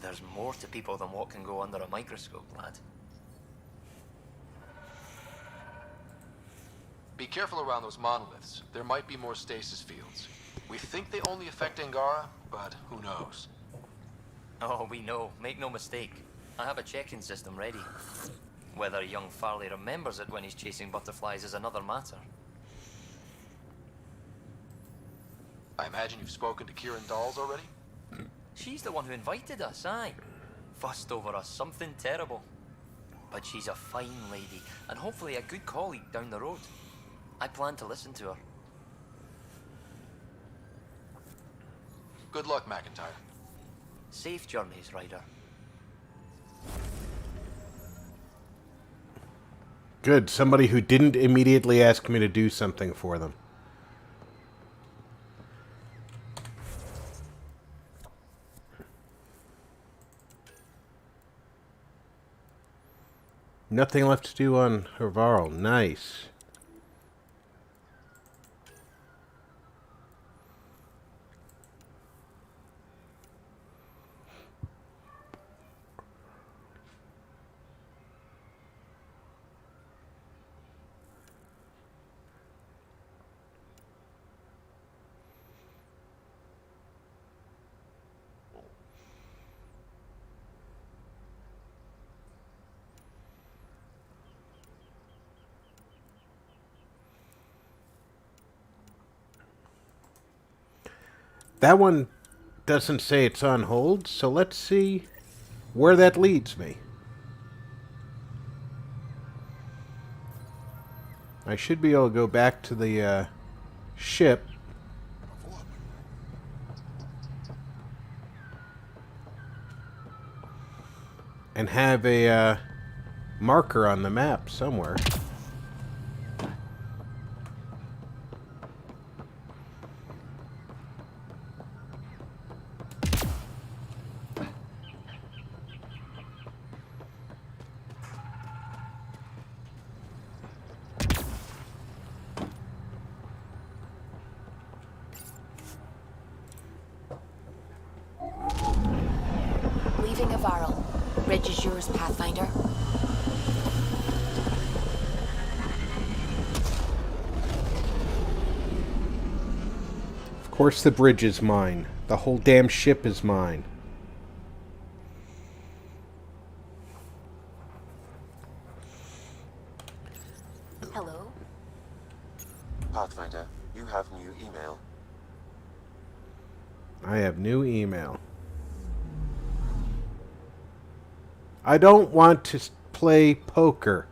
There's more to people than what can go under a microscope, lad. Be careful around those monoliths. There might be more stasis fields. We think they only affect Angara, but who knows? Oh, we know. Make no mistake. I have a check-in system ready. Whether young Farley remembers it when he's chasing butterflies is another matter. I imagine you've spoken to Kieran Dawes already? She's the one who invited us, aye. Fussed over us something terrible. But she's a fine lady, and hopefully a good colleague down the road. I plan to listen to her. Good luck, McIntyre. Safe journeys, Ryder. Good. Somebody who didn't immediately ask me to do something for them. Nothing left to do on Havarl. Nice. That one doesn't say it's on hold, so let's see where that leads me. I should be able to go back to the ship. And have a marker on the map somewhere. Leaving Havarl. Bridge is yours, Pathfinder. Of course the bridge is mine. The whole damn ship is mine. Hello? Pathfinder, you have new email. I have new email. I don't want to play poker.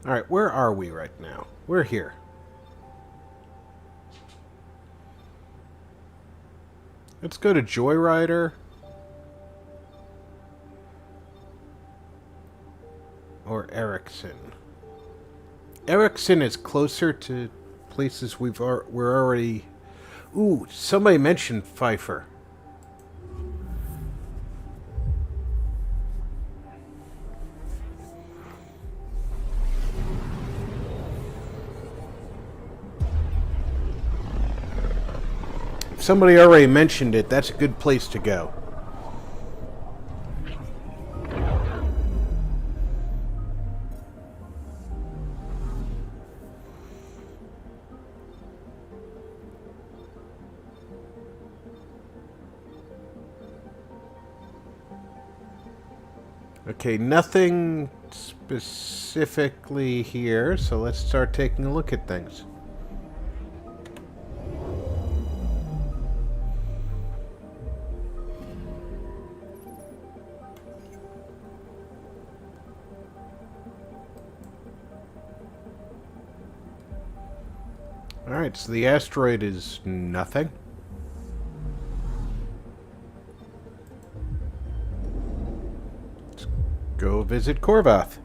Alright, where are we right now? We're here. Let's go to Joyrider. Or Erickson. Erickson is closer to places we're already... Ooh, somebody mentioned Pfeiffer. If somebody already mentioned it, that's a good place to go. Okay, nothing specifically here, so let's start taking a look at things. Alright, so the asteroid is nothing. Let's go visit Korvath.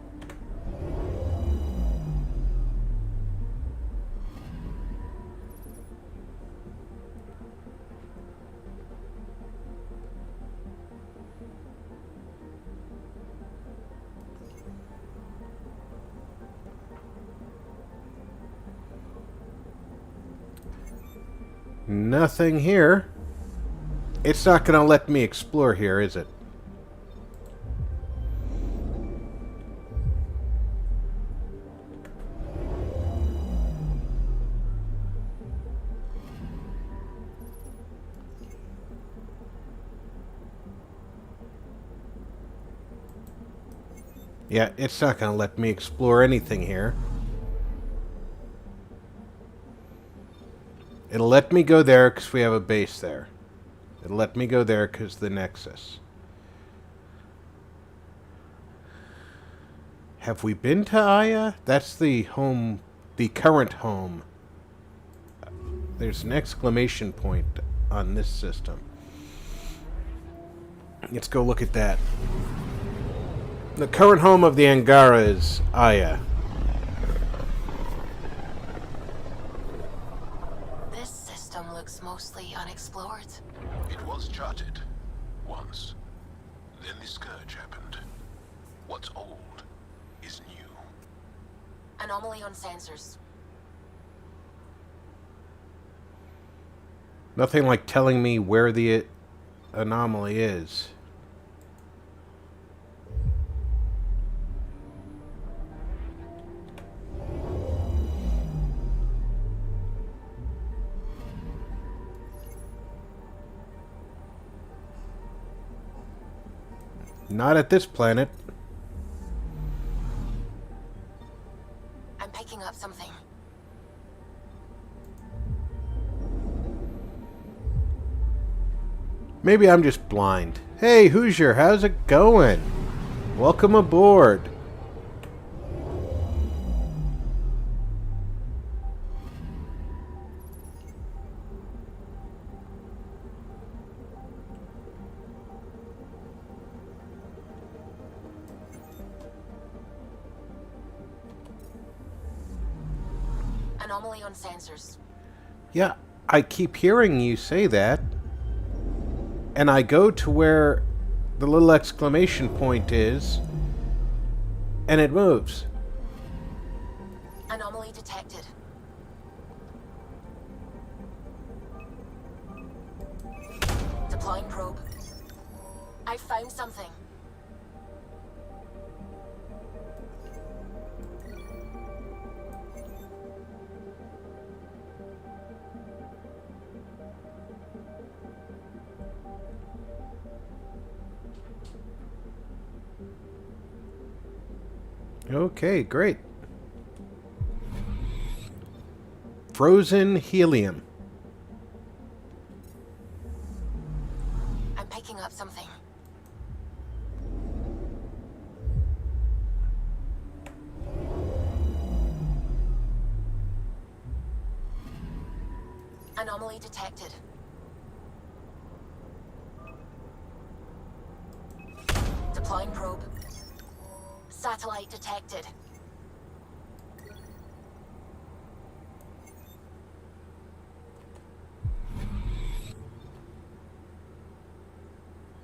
Nothing here. It's not going to let me explore here, is it? Yeah, it's not going to let me explore anything here. It'll let me go there because we have a base there. It'll let me go there because the Nexus. Have we been to Aya? That's the home, the current home. There's an exclamation point on this system. Let's go look at that. The current home of the Angara is Aya. This system looks mostly unexplored. It was charted. Once. Then the scourge happened. What's old is new. Anomaly on sensors. Nothing like telling me where the anomaly is. Not at this planet. I'm picking up something. Maybe I'm just blind. Hey, Hoosier, how's it going? Welcome aboard. Anomaly on sensors. Yeah, I keep hearing you say that. And I go to where the little exclamation point is, and it moves. Anomaly detected. Deploying probe. I found something. Okay, great. Frozen helium. I'm picking up something. Anomaly detected. Deploying probe. Satellite detected.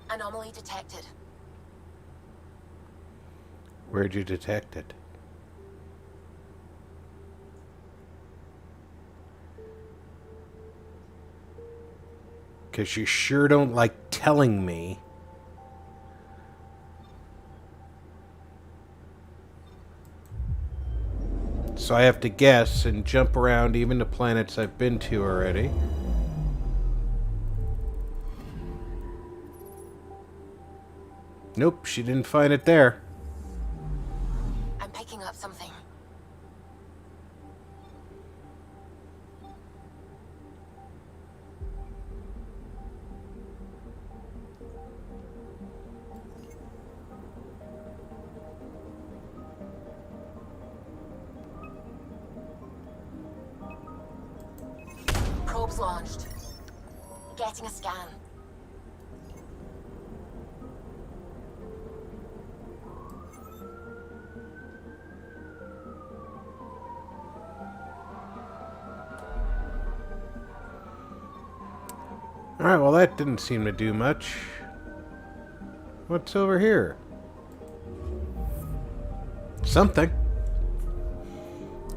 Anomaly detected. Where'd you detect it? Because you sure don't like telling me. So I have to guess and jump around even to planets I've been to already. Nope, she didn't find it there. I'm picking up something. Probes launched. Getting a scan. Alright, well that didn't seem to do much. What's over here? Something.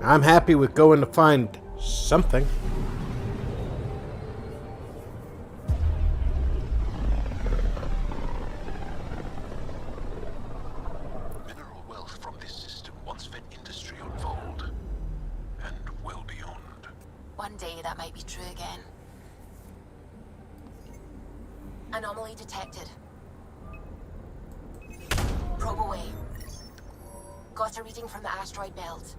I'm happy with going to find something. Mineral wealth from this system once fed industry on Vold, and well beyond. One day that might be true again. Anomaly detected. Probe away. Got a reading from the asteroid belt.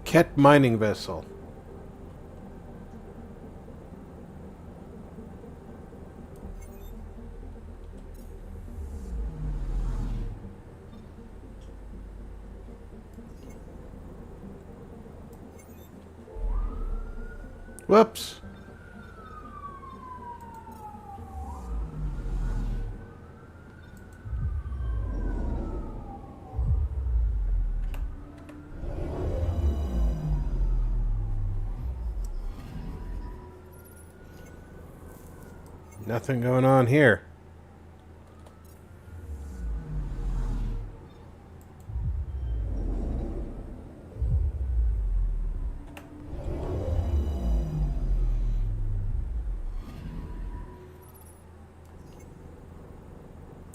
Ket mining vessel. Whoops. Nothing going on here.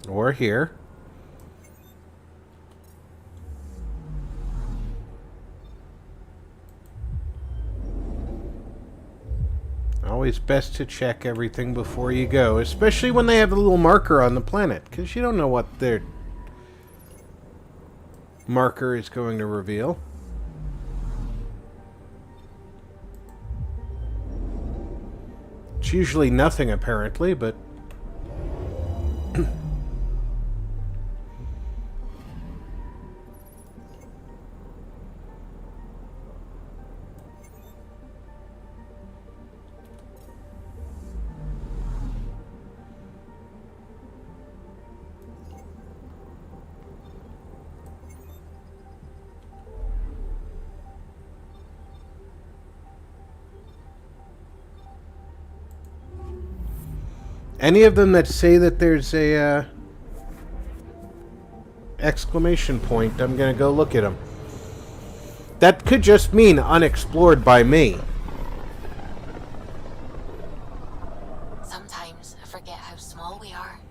Or here. Always best to check everything before you go, especially when they have the little marker on the planet, because you don't know what their marker is going to reveal. It's usually nothing, apparently, but... Any of them that say that there's a exclamation point, I'm gonna go look at them. That could just mean unexplored by me. Sometimes I forget how small we are.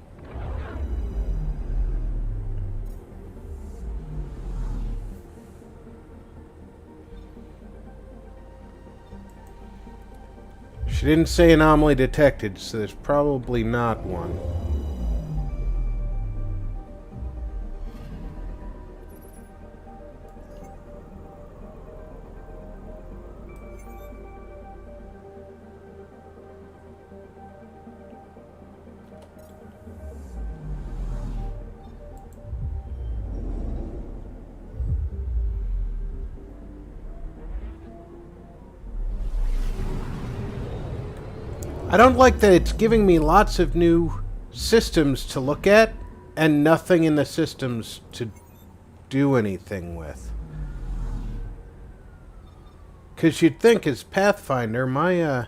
She didn't say anomaly detected, so there's probably not one. I don't like that it's giving me lots of new systems to look at and nothing in the systems to do anything with. Because you'd think as Pathfinder, my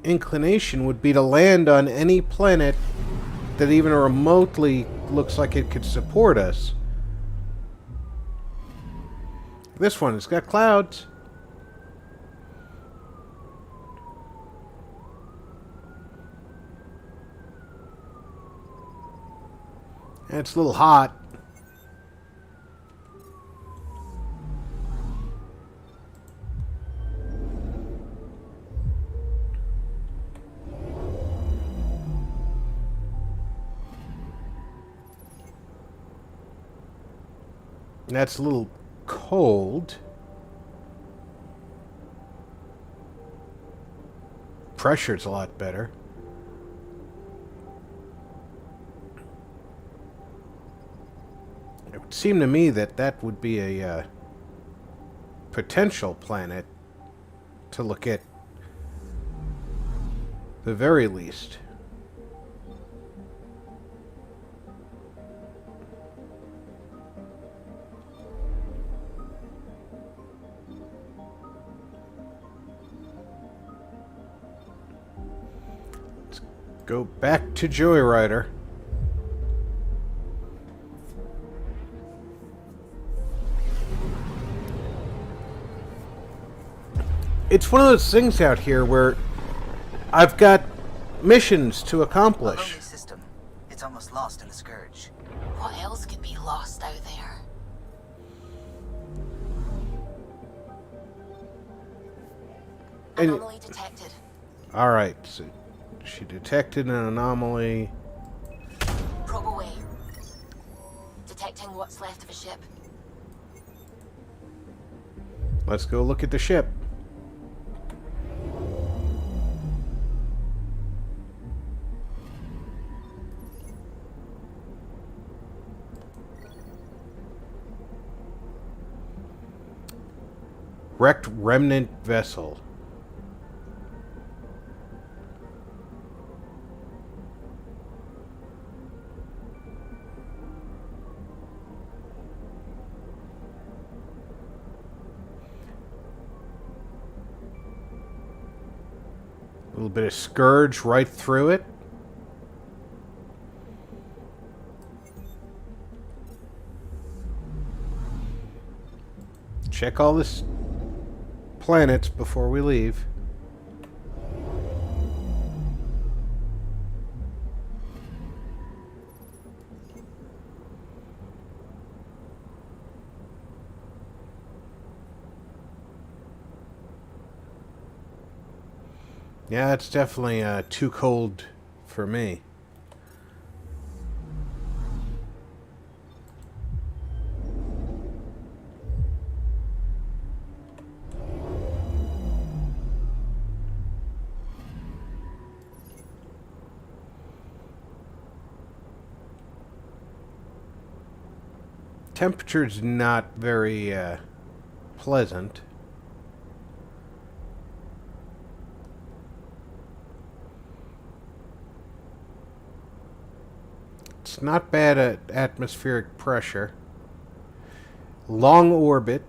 inclination would be to land on any planet that even remotely looks like it could support us. This one, it's got clouds. And it's a little hot. That's a little cold. Pressure's a lot better. It would seem to me that that would be a potential planet to look at, the very least. Go back to Joyrider. It's one of those things out here where I've got missions to accomplish. A lonely system. It's almost lost in the Scourge. What else could be lost out there? Anomaly detected. Alright, so she detected an anomaly. Probe away. Detecting what's left of a ship. Let's go look at the ship. Wrecked remnant vessel. A little bit of Scourge right through it. Check all this planets before we leave. Yeah, it's definitely too cold for me. Temperature's not very pleasant. It's not bad at atmospheric pressure. Long orbit.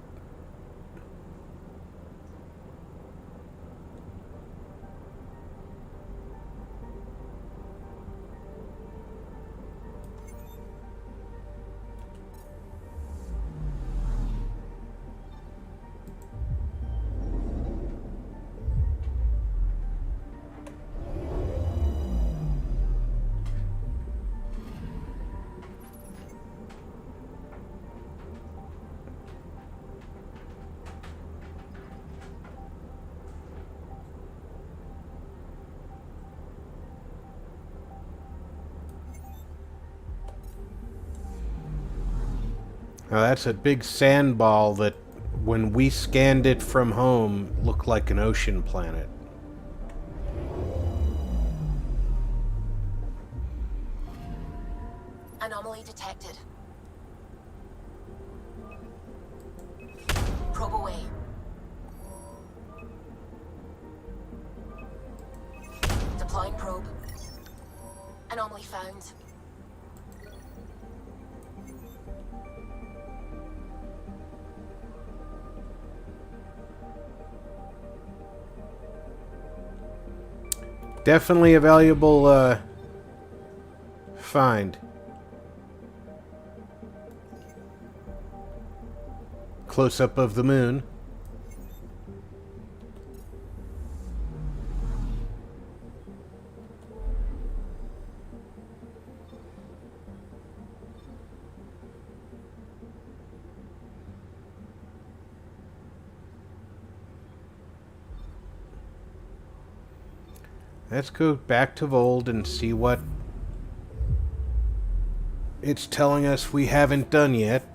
Now that's a big sandball that, when we scanned it from home, looked like an ocean planet. Anomaly detected. Probe away. Deploying probe. Anomaly found. Definitely a valuable find. Close up of the moon. Let's go back to Vold and see what it's telling us we haven't done yet.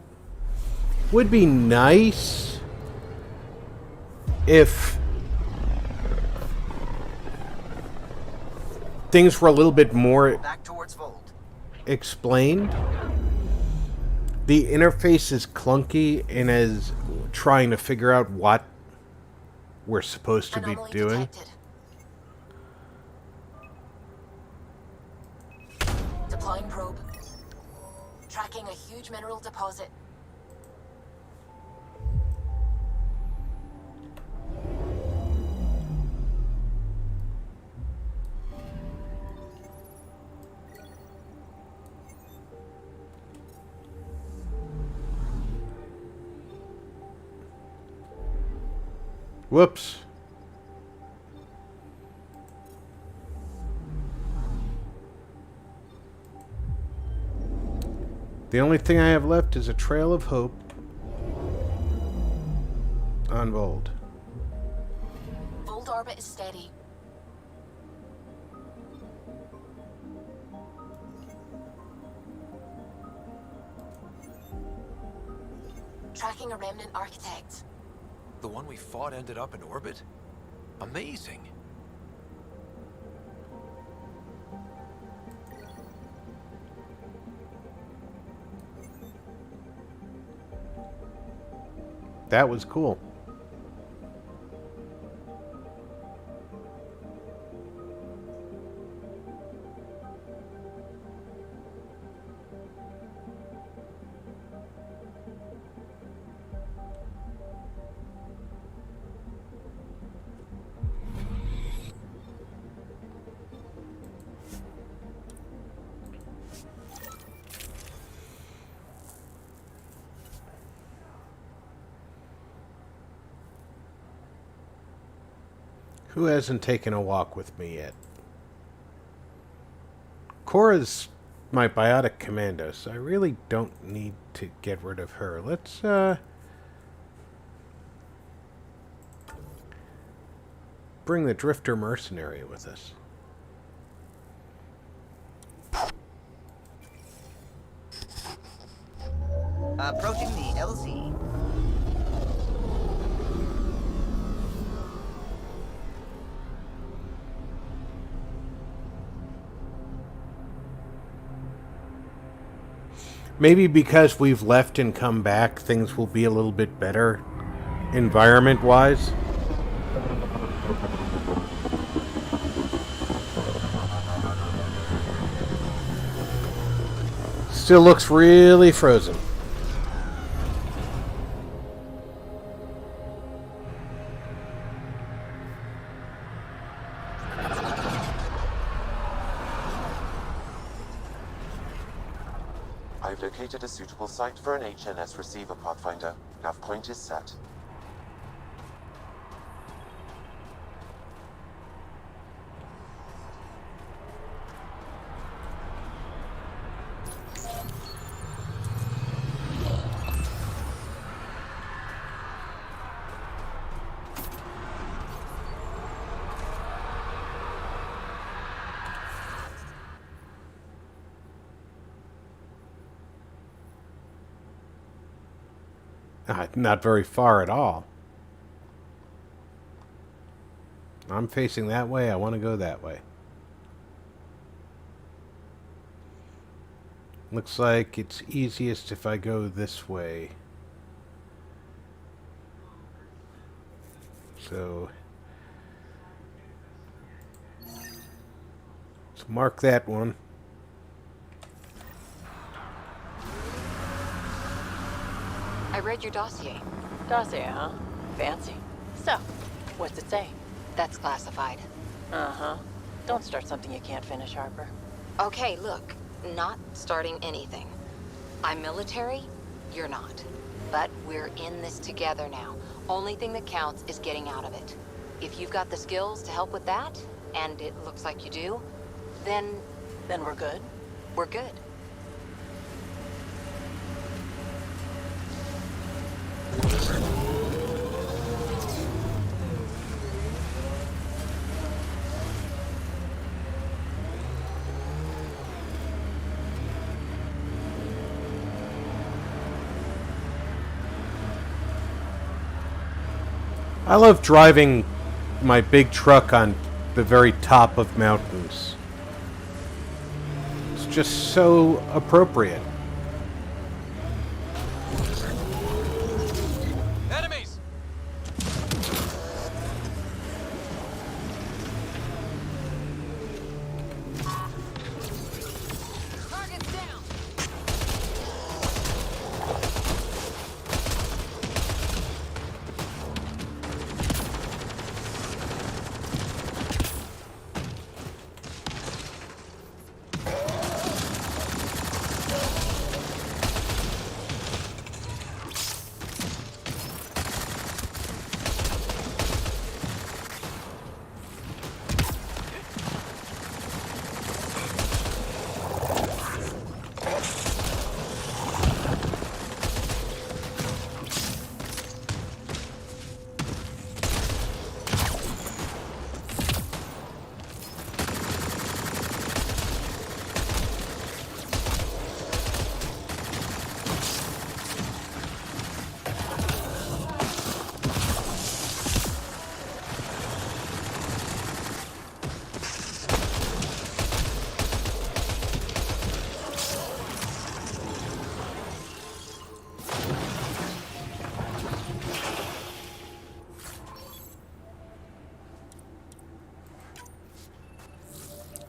Would be nice if things were a little bit more Back towards Vold. explained. The interface is clunky and is trying to figure out what we're supposed to be doing. Detected. Deploying probe. Tracking a huge mineral deposit. Whoops. The only thing I have left is a trail of hope on Vold. Vold orbit is steady. Tracking a remnant architect. The one we fought ended up in orbit? Amazing. That was cool. Who hasn't taken a walk with me yet? Cora's my biotic commando, so I really don't need to get rid of her. Let's, bring the Drifter Mercenary with us. Approaching the LZ. Maybe because we've left and come back, things will be a little bit better environment-wise. Still looks really frozen. I've located a suitable site for an HNS receiver, Pathfinder. Nav point is set. Not very far at all. I'm facing that way. I want to go that way. Looks like it's easiest if I go this way. So Mark that one. I read your dossier. Dossier, huh? Fancy. So, what's it say? That's classified. Uh-huh. Don't start something you can't finish, Harper. Okay, look. Not starting anything. I'm military, you're not. But we're in this together now. Only thing that counts is getting out of it. If you've got the skills to help with that, and it looks like you do, then... Then we're good? We're good. I love driving my big truck on the very top of mountains. It's just so appropriate. Enemies! Target's down!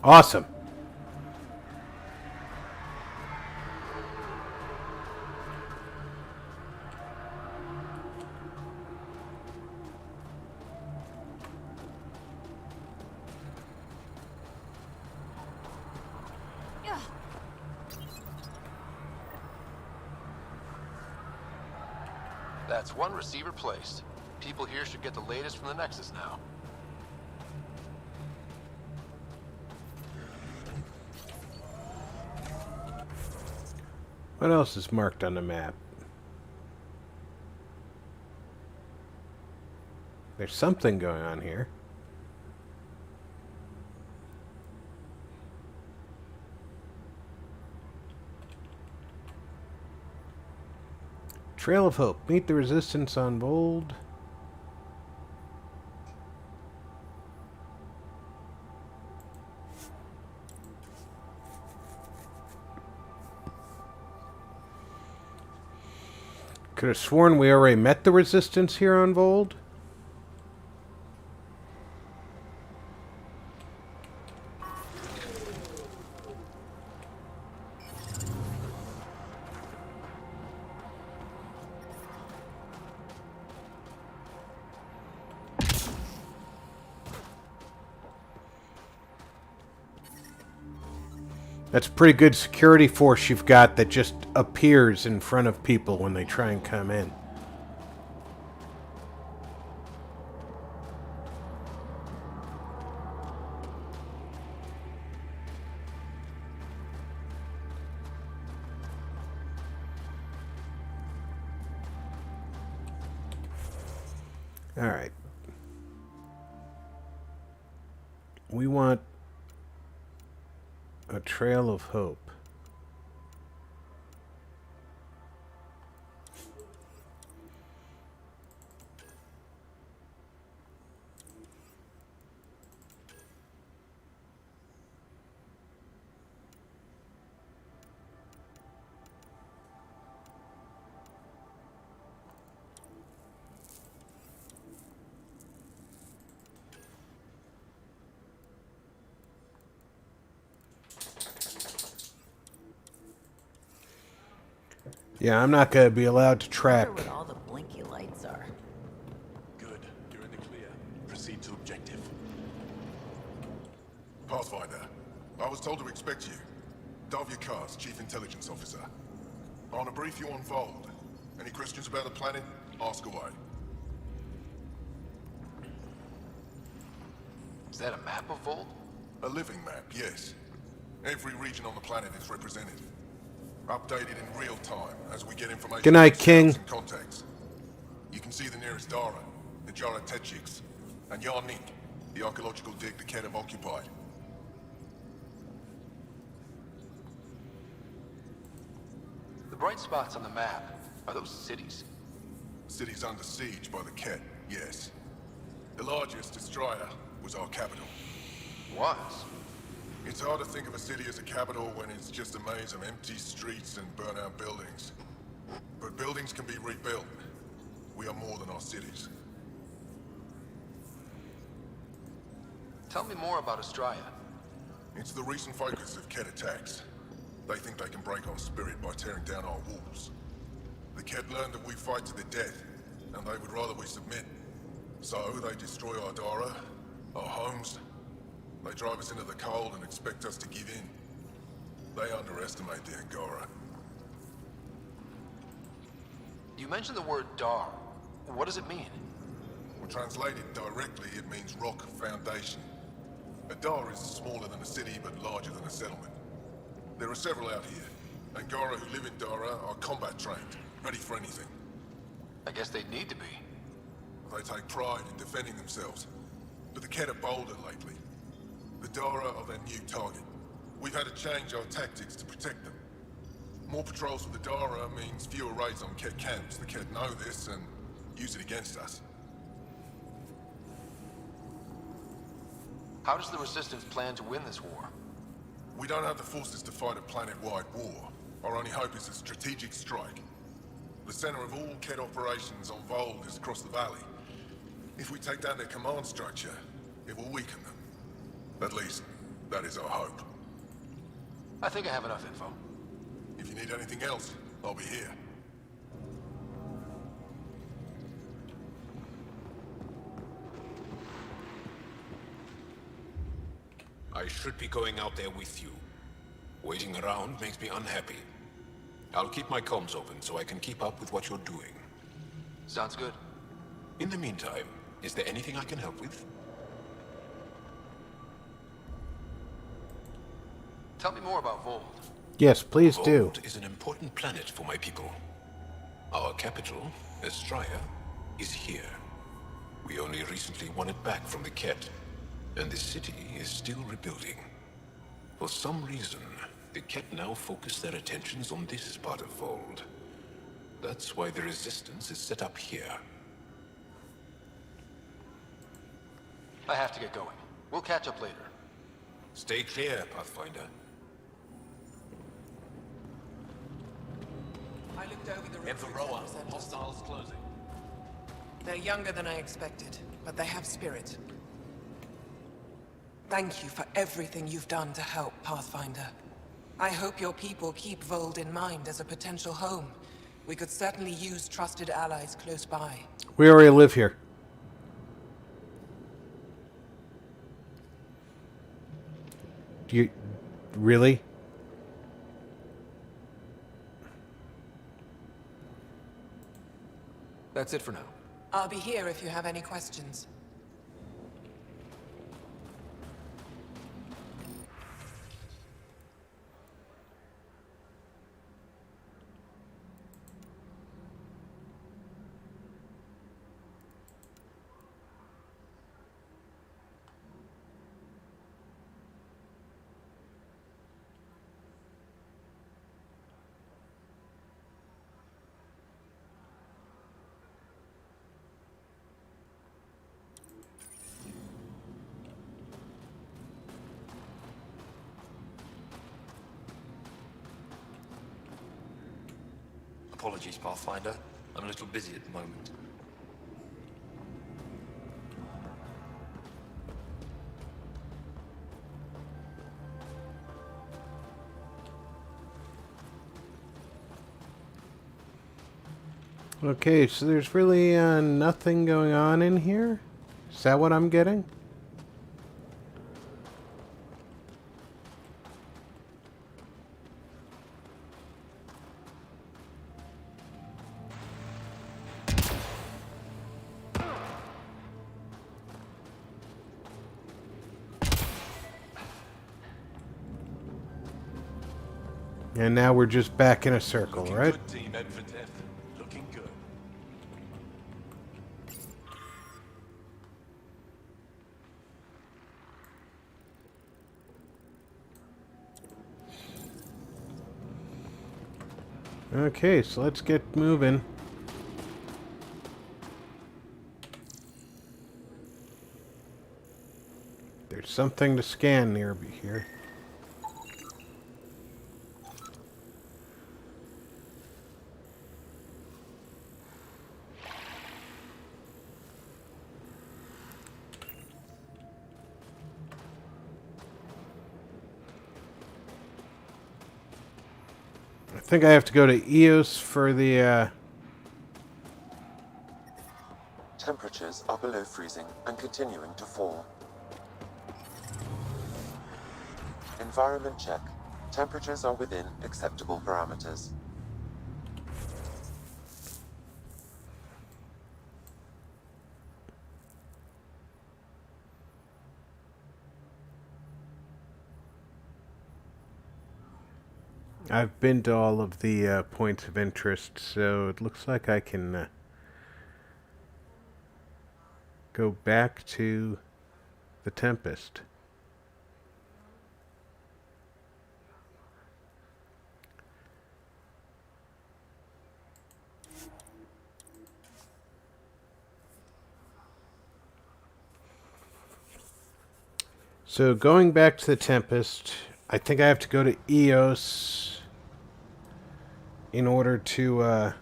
Awesome. That's one receiver placed. People here should get the latest from the Nexus now. What else is marked on the map? There's something going on here. Trail of Hope. Meet the resistance on Vold. Could have sworn we already met the resistance here on Vold. That's a pretty good security force you've got that just appears in front of people when they try and come in. All right. We want a Trail of Hope. Yeah, I'm not gonna be allowed to track. Wonder what all the blinky lights are. Good. You're in the clear. Proceed to objective. Pathfinder, I was told to expect you. Davia Kars, Chief Intelligence Officer. I want to brief you on Vold. Any questions about the planet? Ask away. Is that a map of Volt? A living map, yes. Every region on the planet is represented. Updated in real time as we get information Good night, from King. scouts and contacts. You can see the nearest Dara, the Jara Tetchiks, and Yarnik, the archaeological dig the Kett have occupied. The bright spots on the map, are those cities? Cities under siege by the Kett, yes. The largest, Estraya, was our capital. Was? It's hard to think of a city as a capital when it's just a maze of empty streets and burnt-out buildings. But buildings can be rebuilt. We are more than our cities. Tell me more about Estraya. It's the recent focus of Kett attacks. They think they can break our spirit by tearing down our walls. The Kett learned that we fight to the death, and they would rather we submit. So they destroy our Dara, our homes. They drive us into the cold and expect us to give in. They underestimate the Angara. You mentioned the word Dar. What does it mean? When translated directly, it means rock foundation. A Dar is smaller than a city, but larger than a settlement. There are several out here. Angara who live in Dara are combat trained, ready for anything. I guess they'd need to be. They take pride in defending themselves. But the Kett are bolder lately. The Dara are their new target. We've had to change our tactics to protect them. More patrols with the Dara means fewer raids on Kett camps. The Kett know this and use it against us. How does the Resistance plan to win this war? We don't have the forces to fight a planet-wide war. Our only hope is a strategic strike. The center of all Kett operations on Vold is across the valley. If we take down their command structure, it will weaken them. At least, that is our hope. I think I have enough info. If you need anything else, I'll be here. I should be going out there with you. Waiting around makes me unhappy. I'll keep my comms open so I can keep up with what you're doing. Sounds good. In the meantime, is there anything I can help with? Tell me more about Vold. Yes, please do. Vold is an important planet for my people. Our capital, Estraya, is here. We only recently won it back from the Kett, and the city is still rebuilding. For some reason, the Kett now focus their attentions on this part of Vold. That's why the Resistance is set up here. I have to get going. We'll catch up later. Stay clear, Pathfinder. I looked over the Enveroa, hostiles closing. They're younger than I expected, but they have spirit. Thank you for everything you've done to help, Pathfinder. I hope your people keep Vold in mind as a potential home. We could certainly use trusted allies close by. We already live here. Do you... really? That's it for now. I'll be here if you have any questions. Apologies, Pathfinder. I'm a little busy at the moment. Okay, so there's really nothing going on in here? Is that what I'm getting? And now we're just back in a circle, right? Good team, Ed for death. Looking good. Okay, so let's get moving. There's something to scan near here. I think I have to go to EOS for the, Temperatures are below freezing and continuing to fall. Environment check. Temperatures are within acceptable parameters. I've been to all of the points of interest, so it looks like I can go back to the Tempest. So going back to the Tempest, I think I have to go to EOS in order to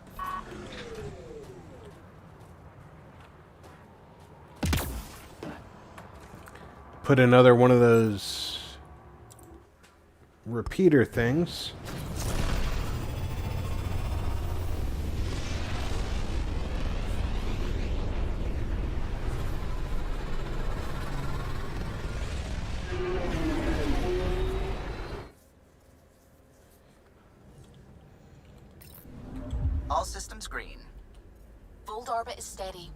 put another one of those repeater things. All systems green. Fold orbit is steady.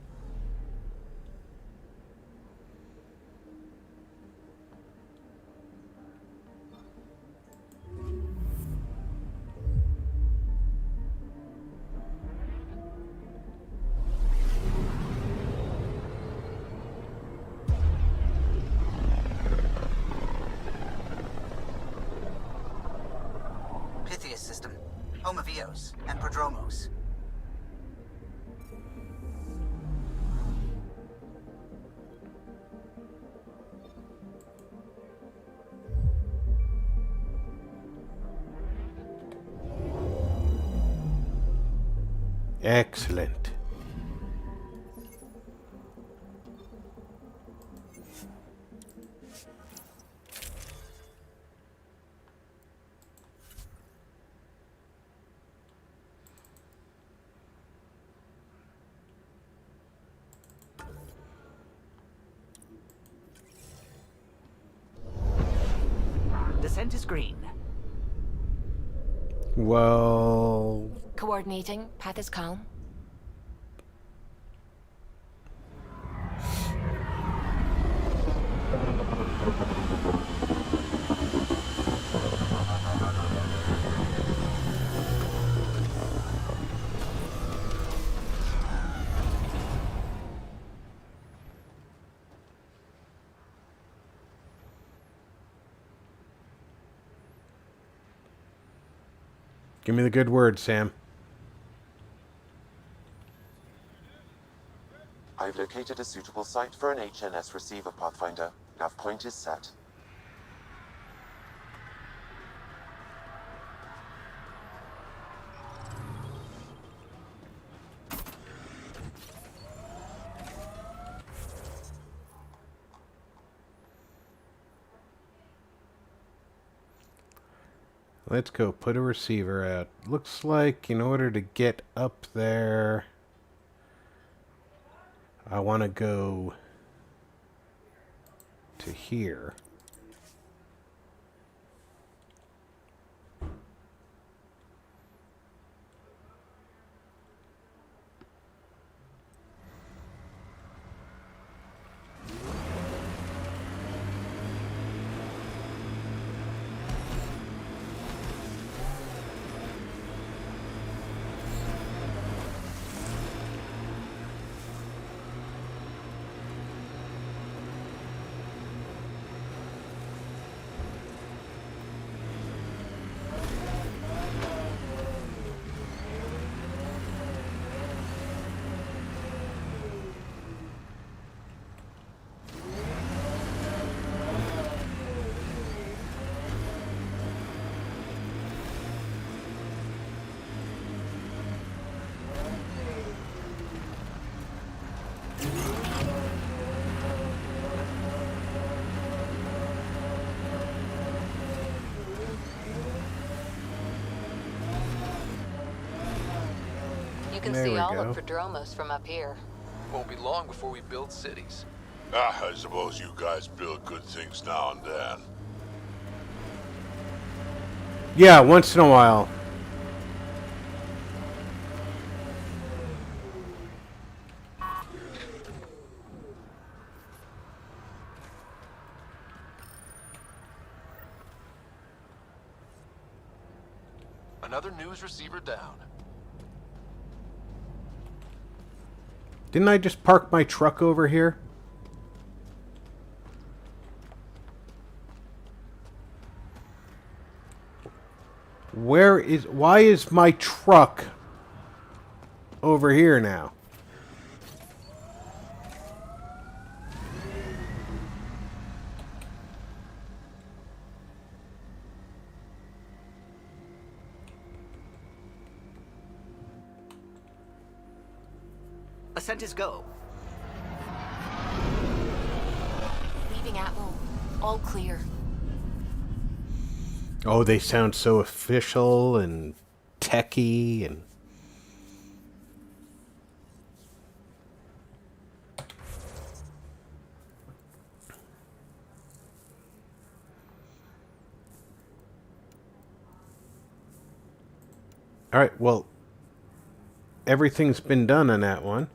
Pythias system. Home of Eos and Prodromos. Excellent. Descent is green. Well, Coordinating. Path is calm. give me the good word, Sam. I've located a suitable site for an HNS receiver, Pathfinder. Nav point is set. Let's go put a receiver out. Looks like in order to get up there, I want to go to here. You can There see we all go. of Prodromos from up here. Won't be long before we build cities. I suppose you guys build good things now and then. Yeah, once in a while. Another news receiver down. Didn't I just park my truck over here? Why is my truck over here now? Ascent is go. Leaving Atmo. All clear. Oh, they sound so official and techy and... Alright, well, everything's been done on that one.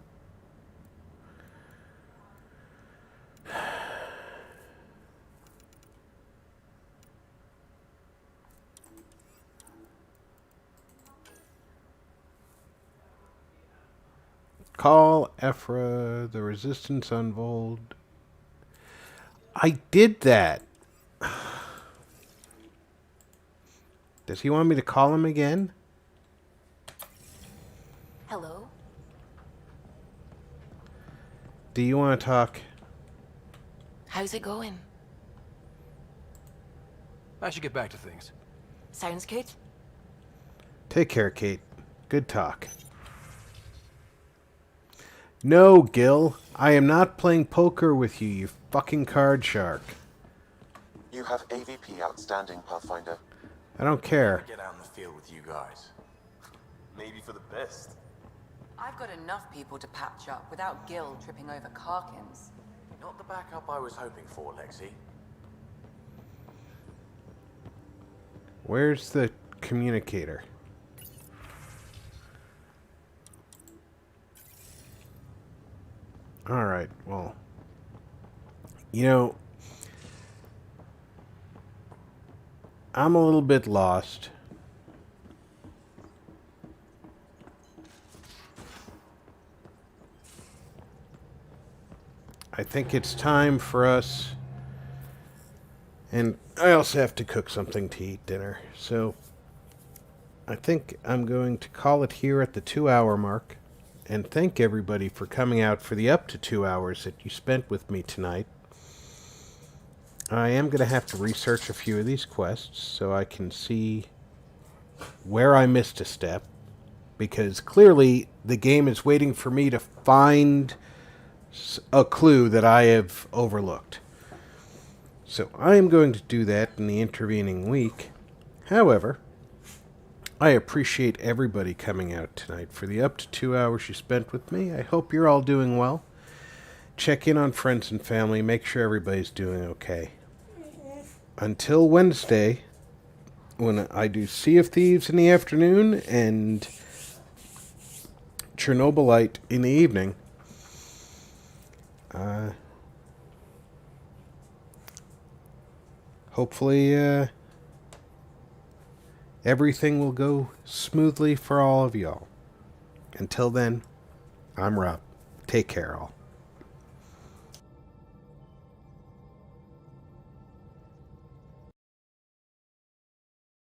Call Ephra, the resistance unfold. I did that. Does he want me to call him again? Hello? Do you want to talk? How's it going? I should get back to things. Sounds good. Take care, Kate. Good talk. No, Gil. I am not playing poker with you, you fucking card shark. You have AVP outstanding, Pathfinder. I don't care. Get out in the field with you guys. Maybe for the best. I've got enough people to patch up without Gil tripping over Karkins. Not the backup I was hoping for, Lexi. Where's the communicator? Alright, well. You know, I'm a little bit lost. I think it's time for us, and I also have to cook something to eat dinner, so I think I'm going to call it here at the 2-hour mark, and thank everybody for coming out for the up to 2 hours that you spent with me tonight. I am going to have to research a few of these quests so I can see where I missed a step, because clearly the game is waiting for me to find a clue that I have overlooked. So I am going to do that in the intervening week. However, I appreciate everybody coming out tonight for the up to 2 hours you spent with me. I hope you're all doing well. check in on friends and family, make sure everybody's doing okay. Until Wednesday, when I do Sea of Thieves in the afternoon and Chernobylite in the evening, hopefully everything will go smoothly for all of y'all. Until then, I'm Rob. Take care, all.